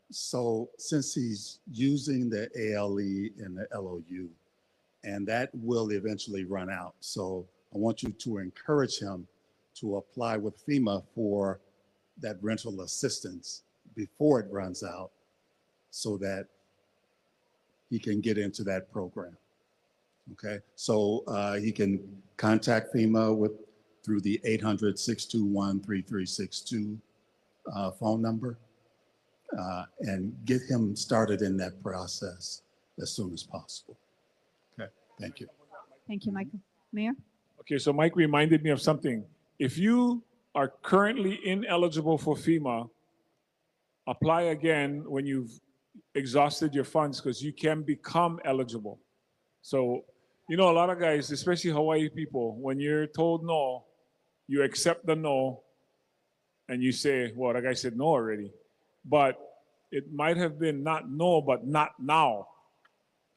so since he's using the ALE and the LOU, and that will eventually run out. So I want you to encourage him to apply with FEMA for that rental assistance before it runs out, so that he can get into that program. Okay, so he can contact FEMA through the 800-621-3362 phone number, and get him started in that process as soon as possible. Okay, thank you. Thank you, Michael. Mayor? Okay, so Mike reminded me of something. If you are currently ineligible for FEMA, apply again when you've exhausted your funds, because you can become eligible. So, you know, a lot of guys, especially Hawaii people, when you're told no, you accept the no, and you say, well, the guy said no already. But it might have been not no, but not now.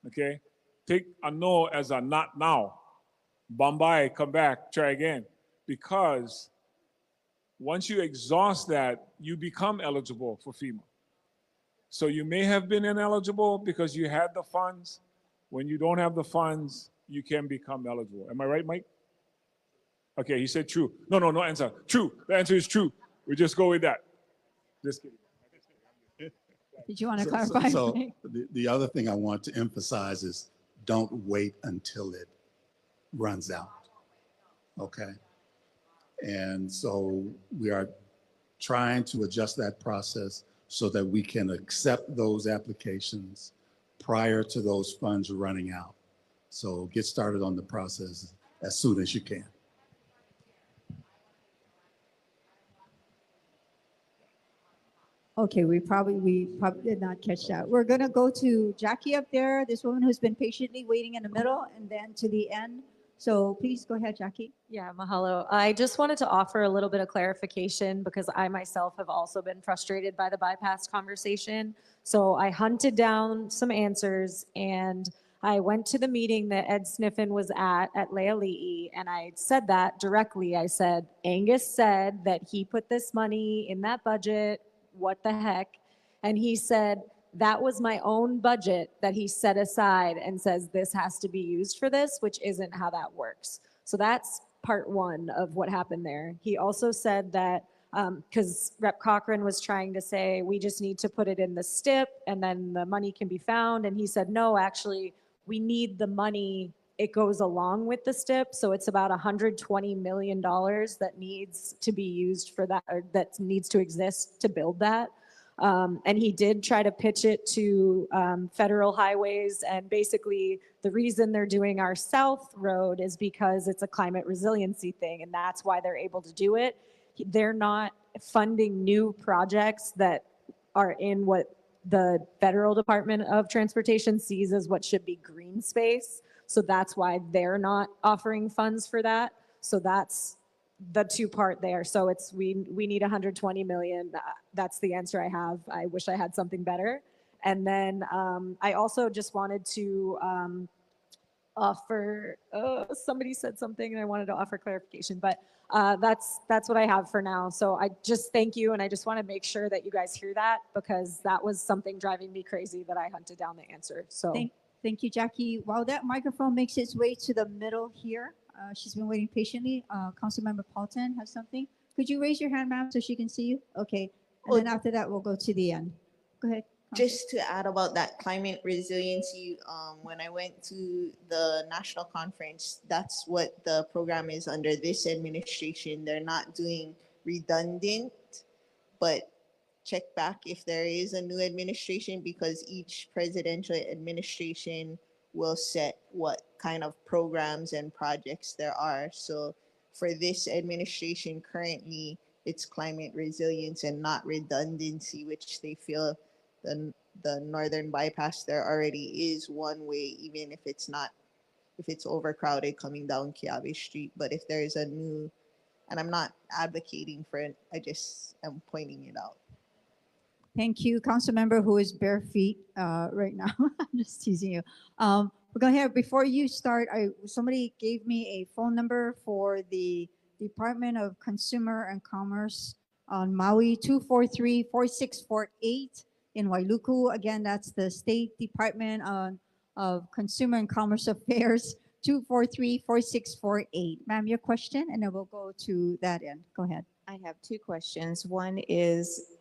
Okay? Take a no as a not now. Bombay, come back, try again. Because once you exhaust that, you become eligible for FEMA. So you may have been ineligible because you had the funds. When you don't have the funds, you can become eligible. Am I right, Mike? Okay, he said true. No answer. True. The answer is true. We just go with that. Just kidding. Did you want to clarify? So the other thing I want to emphasize is, don't wait until it runs out. Okay? And so we are trying to adjust that process so that we can accept those applications prior to those funds running out. So get started on the process as soon as you can. Okay, we probably did not catch that. We're gonna go to Jackie up there, this woman who's been patiently waiting in the middle, and then to the end. So please go ahead, Jackie. Yeah, mahalo. I just wanted to offer a little bit of clarification, because I myself have also been frustrated by the bypass conversation. So I hunted down some answers, and I went to the meeting that Ed Sniffen was at Leali'i, and I said that directly. I said, Angus said that he put this money in that budget. What the heck? And he said, that was my own budget that he set aside, and says this has to be used for this, which isn't how that works. So that's part one of what happened there. He also said that, because Rep. Cochran was trying to say, we just need to put it in the STIP and then the money can be found. And he said, no, actually, we need the money. It goes along with the STIP. So it's about $120 million that needs to be used for that, or that needs to exist to build that. And he did try to pitch it to federal highways. And basically, the reason they're doing our South Road is because it's a climate resiliency thing. And that's why they're able to do it. They're not funding new projects that are in what the Federal Department of Transportation sees as what should be green space. So that's why they're not offering funds for that. So that's the two part there. So it's, we need 120 million. That's the answer I have. I wish I had something better. And then I also just wanted to offer, somebody said something and I wanted to offer clarification, but that's what I have for now. So I just thank you. And I just want to make sure that you guys hear that, because that was something driving me crazy that I hunted down the answer. So Thank you, Jackie. While that microphone makes its way to the middle here, she's been waiting patiently. Councilmember Paulton has something. Could you raise your hand, ma'am, so she can see you? Okay. And then after that, we'll go to the end. Go ahead. Just to add about that climate resiliency, when I went to the national conference, that's what the program is under this administration. They're not doing redundant, but check back if there is a new administration, because each presidential administration will set what kind of programs and projects there are. So for this administration currently, it's climate resilience and not redundancy, which they feel the northern bypass there already is one way, even if it's not, if it's overcrowded coming down Kiawe Street. But if there is a new, and I'm not advocating for it, I just am pointing it out. Thank you, council member who is bare feet right now. I'm just teasing you. We're going to have, before you start, somebody gave me a phone number for the Department of Consumer and Commerce on Maui, 243-4648 in Wailuku. Again, that's the State Department of Consumer and Commerce Affairs, 243-4648. Ma'am, your question, and then we'll go to that end. Go ahead. I have two questions. One is,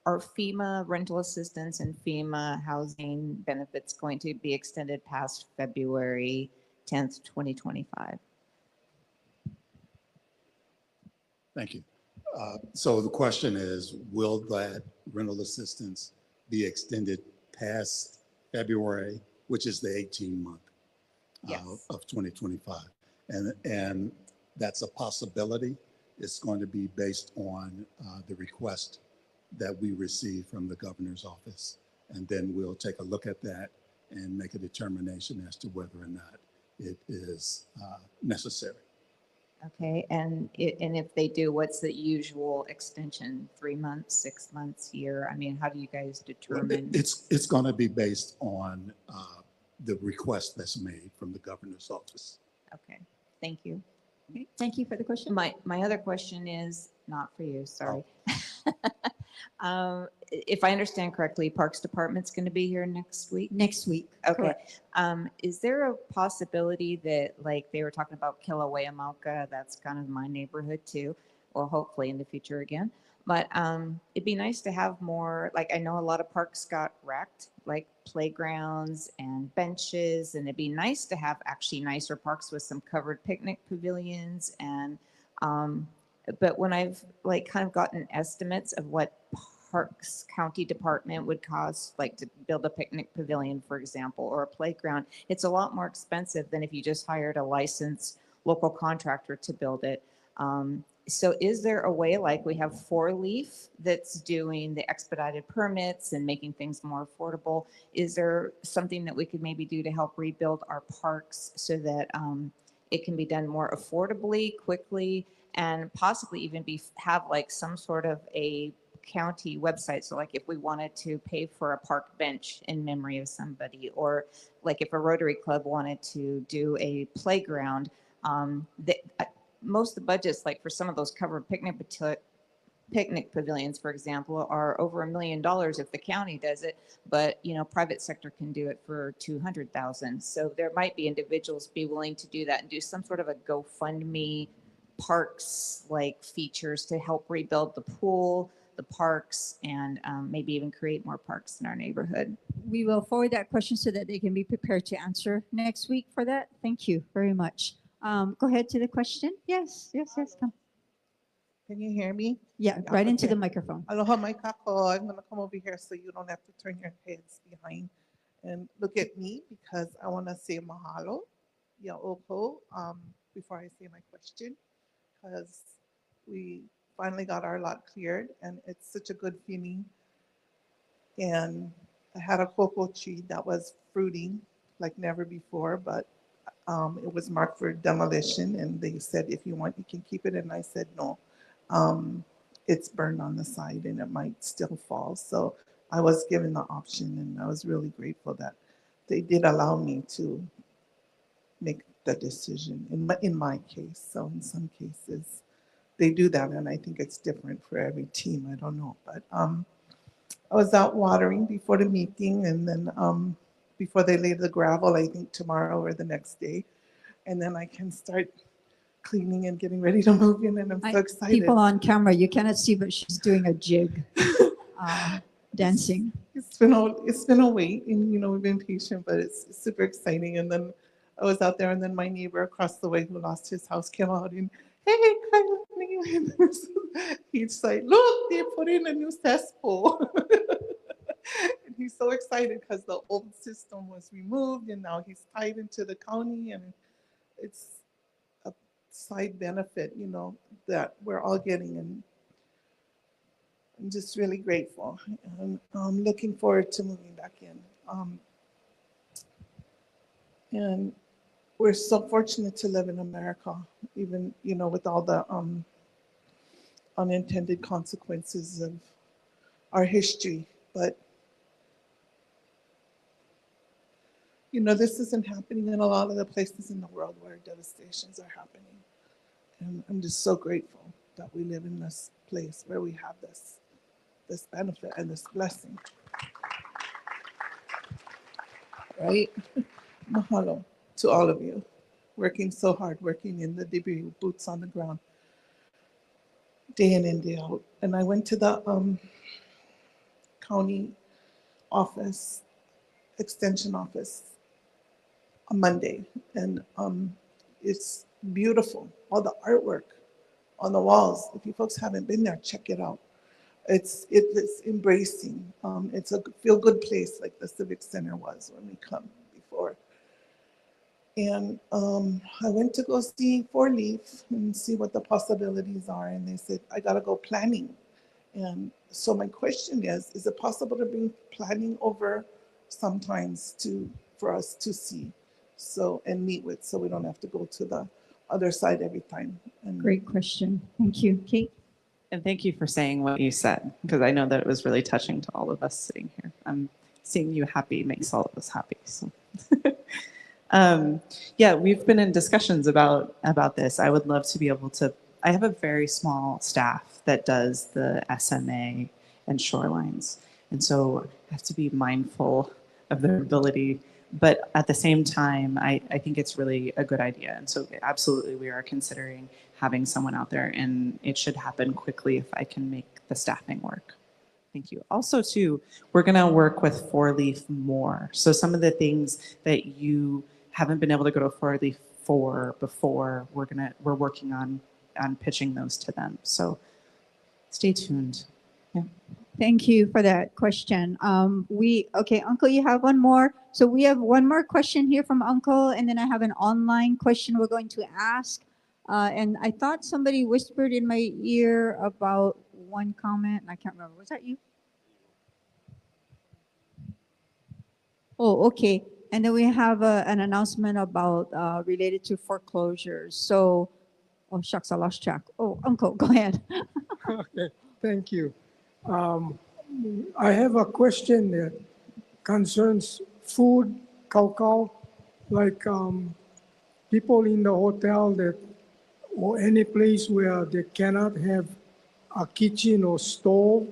are FEMA rental assistance and FEMA housing benefits going to be extended past February 10th, 2025? Thank you. So the question is, will that rental assistance be extended past February, which is the 18-month of 2025? And that's a possibility. It's going to be based on the request that we receive from the governor's office. And then we'll take a look at that and make a determination as to whether or not it is necessary. Okay, and if they do, what's the usual extension? 3 months, 6 months, year? I mean, how do you guys determine? It's going to be based on the request that's made from the governor's office. Okay, thank you. Okay, thank you for the question. My other question is not for you, sorry. If I understand correctly, Parks Department's going to be here next week? Next week. Okay. Is there a possibility that, like they were talking about Kilauea Mauka, that's kind of my neighborhood too, well, hopefully in the future again. But it'd be nice to have more, like I know a lot of parks got wrecked, like playgrounds and benches, and it'd be nice to have actually nicer parks with some covered picnic pavilions. And but when I've like kind of gotten estimates of what Parks County Department would cost, like to build a picnic pavilion, for example, or a playground, it's a lot more expensive than if you just hired a licensed local contractor to build it. So is there a way, like we have Four Leaf that's doing the expedited permits and making things more affordable? Is there something that we could maybe do to help rebuild our parks so that it can be done more affordably, quickly, and possibly even have like some sort of a county website? So like if we wanted to pay for a park bench in memory of somebody, or like if a Rotary Club wanted to do a playground, most of the budgets, like for some of those covered picnic pavilions, for example, are over $1 million if the county does it, but you know, private sector can do it for 200,000. So there might be individuals be willing to do that and do some sort of a GoFundMe parks like features to help rebuild the pool, the parks, and maybe even create more parks in our neighborhood. We will forward that question so that they can be prepared to answer next week for that. Thank you very much. Go ahead to the question. Yes, come. Can you hear me? Yeah, right into the microphone. Aloha mai kako. I'm going to come over here so you don't have to turn your heads behind and look at me, because I want to say mahalo, ya'oko, before I say my question, because we finally got our lot cleared and it's such a good feeling. And I had a cocoa tree that was fruiting like never before, but It was marked for demolition, and they said, if you want, you can keep it. And I said, no, it's burned on the side and it might still fall. So I was given the option, and I was really grateful that they did allow me to make the decision in my case. So in some cases, they do that, and I think it's different for every team. I don't know, but I was out watering before the meeting, and then before they lay the gravel, I think tomorrow or the next day, and then I can start cleaning and getting ready to move in, and I'm so excited. People on camera, you cannot see, but she's doing a jig, dancing. It's been a wait, and we've been patient, but it's super exciting. And then I was out there, and then my neighbor across the way who lost his house came out and, hey, Kylie. He's like, look, they put in a new cesspool. And he's so excited because the old system was removed, and now he's tied into the county, and it's a side benefit, that we're all getting. And I'm just really grateful. And I'm looking forward to moving back in. And we're so fortunate to live in America, even, with all the unintended consequences of our history. But, this isn't happening in a lot of the places in the world where devastations are happening. And I'm just so grateful that we live in this place where we have this benefit and this blessing. Right? Mahalo to all of you, working so hard, working in the debris, boots on the ground, day in and day out. And I went to the county office, extension office, on Monday, and it's beautiful. All the artwork on the walls. If you folks haven't been there, check it out. It's embracing. It's a feel-good place, like the Civic Center was when we come before. And I went to go see Four Leaf and see what the possibilities are, and they said, I gotta go planning. And so my question is it possible to bring planning over sometimes for us to see and meet with, so we don't have to go to the other side every time? And Great question. Thank you. Kate? And thank you for saying what you said, because I know that it was really touching to all of us sitting here. Seeing you happy makes all of us happy. So. Yeah, we've been in discussions about this. I would love to be able to, I have a very small staff that does the SMA and shorelines. And so I have to be mindful of their ability. But at the same time, I think it's really a good idea. And so absolutely, we are considering having someone out there, and it should happen quickly if I can make the staffing work. Thank you. Also, too, we're going to work with Four Leaf more. So some of the things that you haven't been able to go to Four Leaf for before, we're working on pitching those to them. So stay tuned. Yeah. Thank you for that question. Okay, Uncle, you have one more. So we have one more question here from Uncle, and then I have an online question we're going to ask. And I thought somebody whispered in my ear about one comment, and I can't remember. Was that you? Oh, okay. And then we have an announcement about related to foreclosures. So, oh shucks, I lost track. Oh, Uncle, go ahead. Okay, thank you. I have a question that concerns food, cacao, like people in the hotel or any place where they cannot have a kitchen or stove.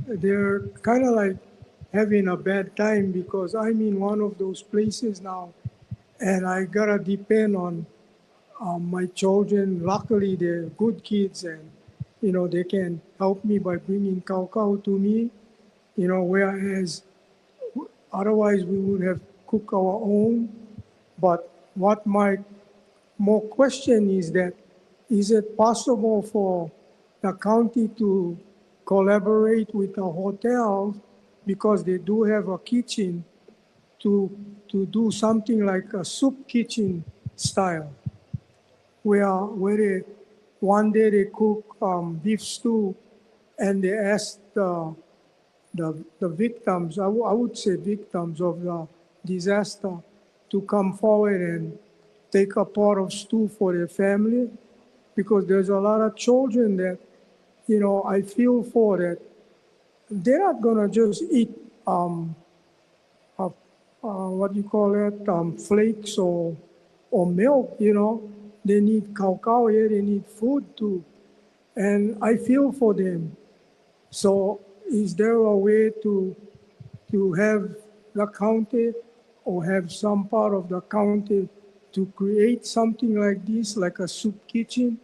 They're kind of like having a bad time because I'm in one of those places now, and I gotta depend on my children. Luckily, they're good kids, and they can help me by bringing cacao to me. Whereas otherwise we would have cooked our own. But what my more question is that, is it possible for the county to collaborate with the hotel, because they do have a kitchen, to do something like a soup kitchen style, where one day they cook beef stew, and they ask the victims, I would say victims of the disaster, to come forward and take a pot of stew for their family, because there's a lot of children that, I feel for that. They're not gonna just eat what you call it, flakes or milk. They need cacao here. They need food too, and I feel for them. So, is there a way to have the county or have some part of the county to create something like this, like a soup kitchen,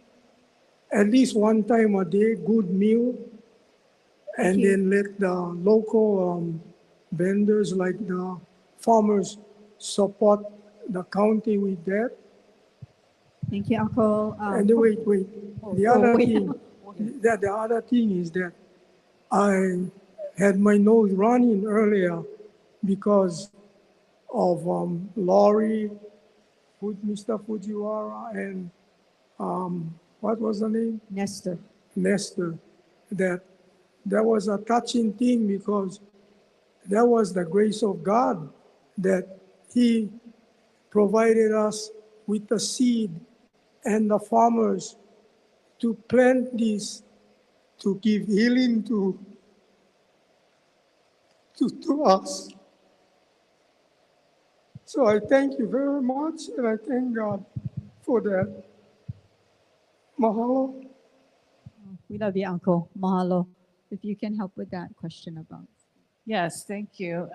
at least one time a day, good meal, and then let the local vendors, like the farmers, support the county with that? Thank you, Uncle. And then wait. The other thing, the other thing is that I had my nose running earlier because of Lori, Mr. Fujiwara, and what was the name? Nestor. Nestor. That was a touching thing, because that was the grace of God that He provided us with the seed and the farmers to plant this, to give healing to us. So I thank you very much, and I thank God for that. Mahalo. We love you, Uncle. Mahalo. If you can help with that question about. Yes, thank you.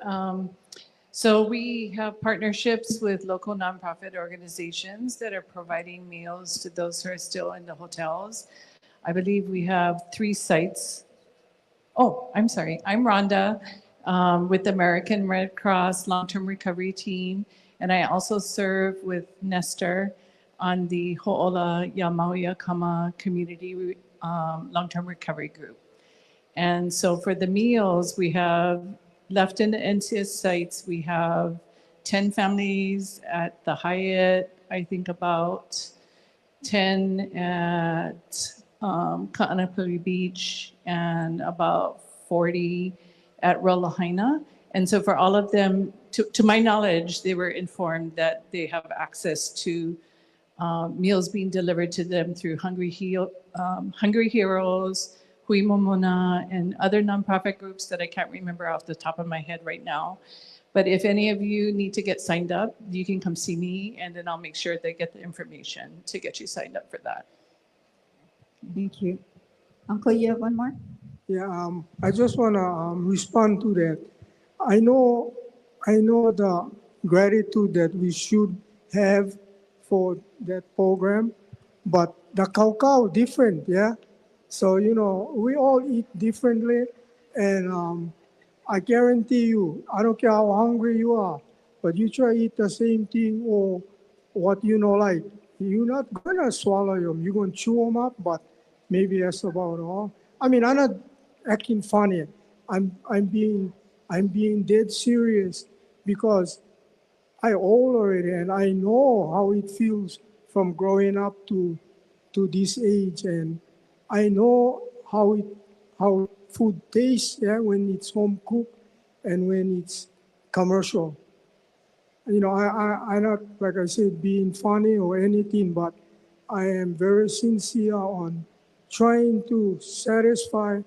So we have partnerships with local nonprofit organizations that are providing meals to those who are still in the hotels. I believe we have 3 sites. Oh, I'm sorry. I'm Rhonda with the American Red Cross Long-Term Recovery Team, and I also serve with Nestor on the Ho'ola Yamauia Kama Community Long-Term Recovery Group. And so for the meals, we have left in the NCS sites, we have 10 families at the Hyatt, I think about 10 at Ka'anapali Beach, and about 40 at Lahaina. And so for all of them, to my knowledge, they were informed that they have access to meals being delivered to them through Hungry Heroes, Hui Momona, and other nonprofit groups that I can't remember off the top of my head right now. But if any of you need to get signed up, you can come see me, and then I'll make sure they get the information to get you signed up for that. Thank you. Uncle, you have one more? Yeah, I just want to respond to that. I know the gratitude that we should have for that program, but the cacao different, yeah? So, we all eat differently, and I guarantee you, I don't care how hungry you are, but you try to eat the same thing or what like, you're not gonna swallow them. You're gonna chew them up, but maybe that's about all. I mean, I'm not acting funny. I'm being dead serious, because I old already, and I know how it feels from growing up to this age, and I know how food tastes, yeah, when it's home cooked and when it's commercial. I'm not, like I said, being funny or anything, but I am very sincere on trying to satisfy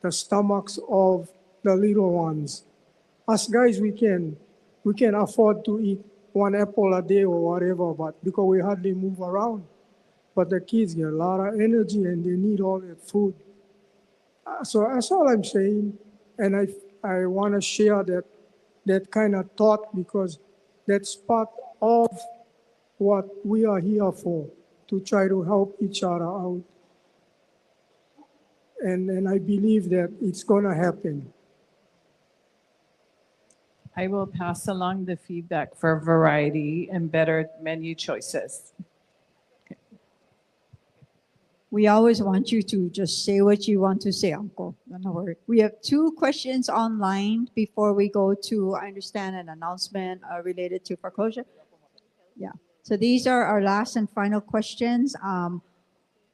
the stomachs of the little ones. Us guys, we can afford to eat 1 apple a day or whatever, but because we hardly move around. But the kids get a lot of energy and they need all that food. So that's all I'm saying. And I want to share that kind of thought, because that's part of what we are here for, to try to help each other out. And I believe that it's going to happen. I will pass along the feedback for variety and better menu choices. We always want you to just say what you want to say, Uncle. Don't worry. We have 2 questions online before we go to, I understand, an announcement related to foreclosure. Yeah. So these are our last and final questions.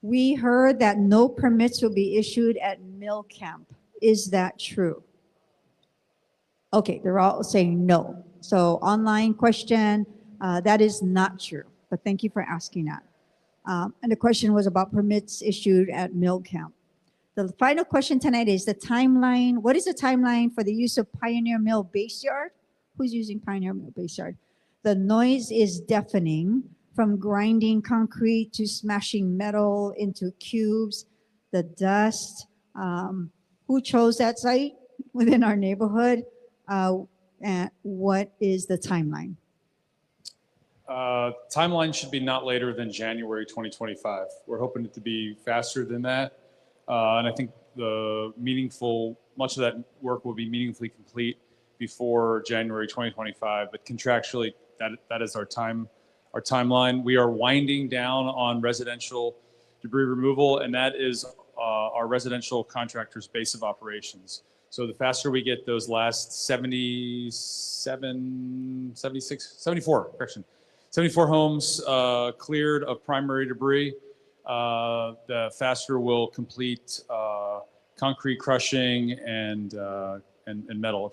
We heard that no permits will be issued at Mill Camp. Is that true? Okay, they're all saying no. So online question, That is not true, but thank you for asking that. And the question was about permits issued at mill camp. The final question tonight is the timeline. What is the timeline for the use of Pioneer Mill Base Yard? Who's using Pioneer Mill Base Yard? The noise is deafening from grinding concrete to smashing metal into cubes, the dust. Who chose that site within our neighborhood? And what is the timeline? Timeline should be not later than January 2025. We're hoping it to be faster than that. And I think much of that work will be meaningfully complete before January 2025. But contractually, that is our timeline. We are winding down on residential debris removal, and that is our residential contractor's base of operations. So the faster we get those last 74 homes cleared of primary debris, the faster we'll complete concrete crushing and metal.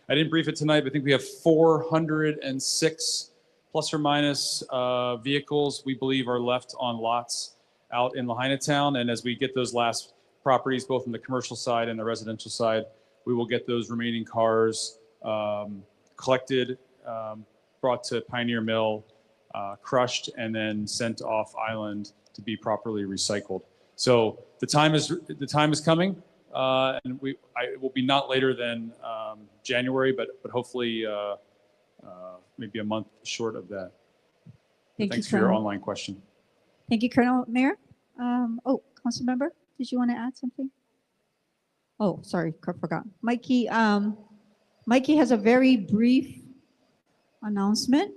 I didn't brief it tonight, but I think we have 406 plus or minus vehicles we believe are left on lots out in Lahaina town. And as we get those last properties, both on the commercial side and the residential side, we will get those remaining cars collected, brought to Pioneer Mill, crushed, and then sent off island to be properly recycled. So the time is coming, and it will be not later than January, but hopefully maybe a month short of that. Thanks for your online question. Thank you, Colonel. Mayor? Council member, did you want to add something? Oh, sorry, I forgot. Mikey has a very brief announcement.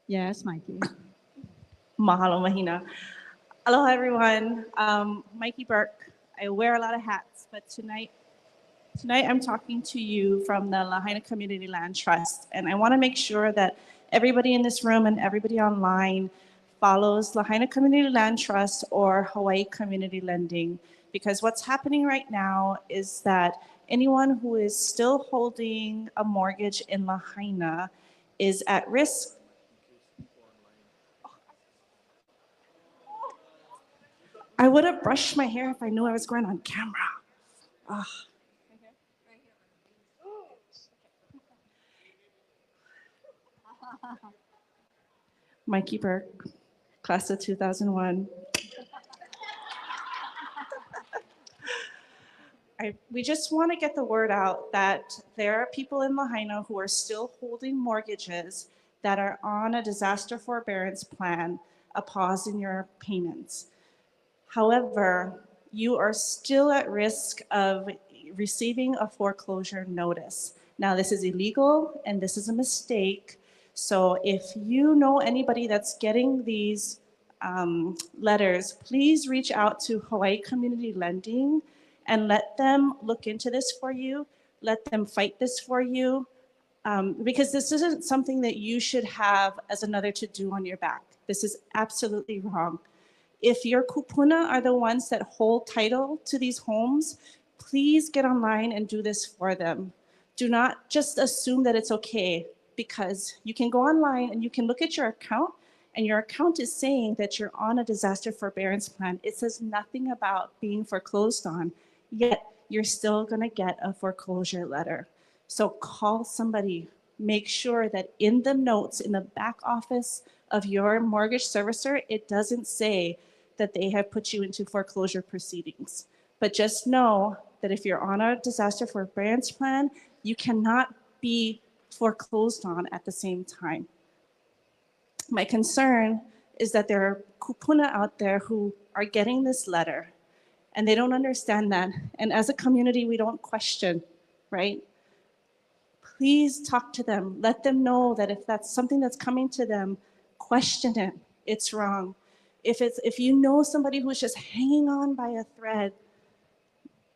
Yes, Mikey. Mahalo Mahina. Aloha, everyone. Mikey Burke. I wear a lot of hats, but tonight I'm talking to you from the Lahaina Community Land Trust, and I want to make sure that everybody in this room and everybody online follows Lahaina Community Land Trust or Hawaii Community Lending, because what's happening right now is that anyone who is still holding a mortgage in Lahaina is at risk. I would have brushed my hair if I knew I was going on camera. Ugh. Mikey Burke, class of 2001. We just want to get the word out that there are people in Lahaina who are still holding mortgages that are on a disaster forbearance plan, a pause in your payments. However, you are still at risk of receiving a foreclosure notice. Now, this is illegal and this is a mistake. So if you know anybody that's getting these letters, please reach out to Hawaii Community Lending and let them look into this for you. Let them fight this for you. Because this isn't something that you should have as another to-do on your back. This is absolutely wrong. If your kupuna are the ones that hold title to these homes, please get online and do this for them. Do not just assume that it's okay, because you can go online and you can look at your account and your account is saying that you're on a disaster forbearance plan. It says nothing about being foreclosed on, yet you're still gonna get a foreclosure letter. So call somebody, make sure that in the notes in the back office of your mortgage servicer, it doesn't say that they have put you into foreclosure proceedings. But just know that if you're on a disaster forbearance plan, you cannot be foreclosed on at the same time. My concern is that there are kupuna out there who are getting this letter and they don't understand that. And as a community, we don't question, right? Please talk to them. Let them know that if that's something that's coming to them, question it. It's wrong. If you know somebody who's just hanging on by a thread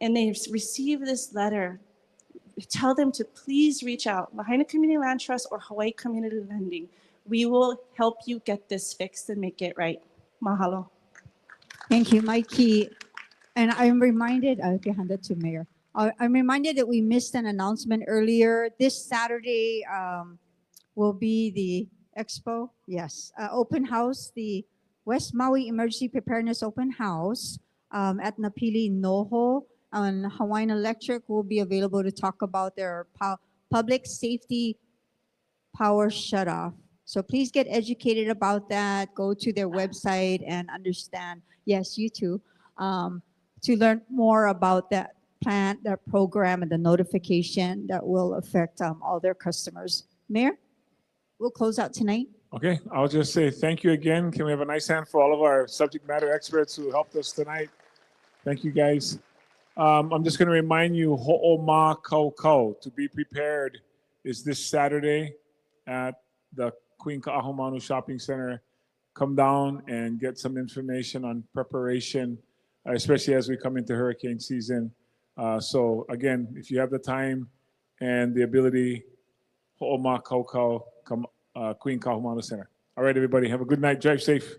and they've received this letter, tell them to please reach out, Lahaina Community Land Trust or Hawaii Community Lending. We will help you get this fixed and make it right. Mahalo. Thank you, Mikey. And I'm reminded, I'll hand it to Mayor. I'm reminded that we missed an announcement earlier. This Saturday will be the expo. Yes, open house, the West Maui Emergency Preparedness Open House at Napili Noho. And Hawaiian Electric will be available to talk about their public safety power shutoff. So please get educated about that. Go to their website and understand. Yes, you too. To learn more about that plan, that program, and the notification that will affect all their customers. Mayor, we'll close out tonight. Okay, I'll just say thank you again. Can we have a nice hand for all of our subject matter experts who helped us tonight? Thank you, guys. I'm just going to remind you, Ho'oma Kaukau, to be prepared, is this Saturday at the Queen Ka'ahumanu Shopping Center. Come down and get some information on preparation, especially as we come into hurricane season. So again, if you have the time and the ability, Ho'oma Kaukau, come Queen Ka'ahumanu Center. All right, everybody, have a good night. Drive safe.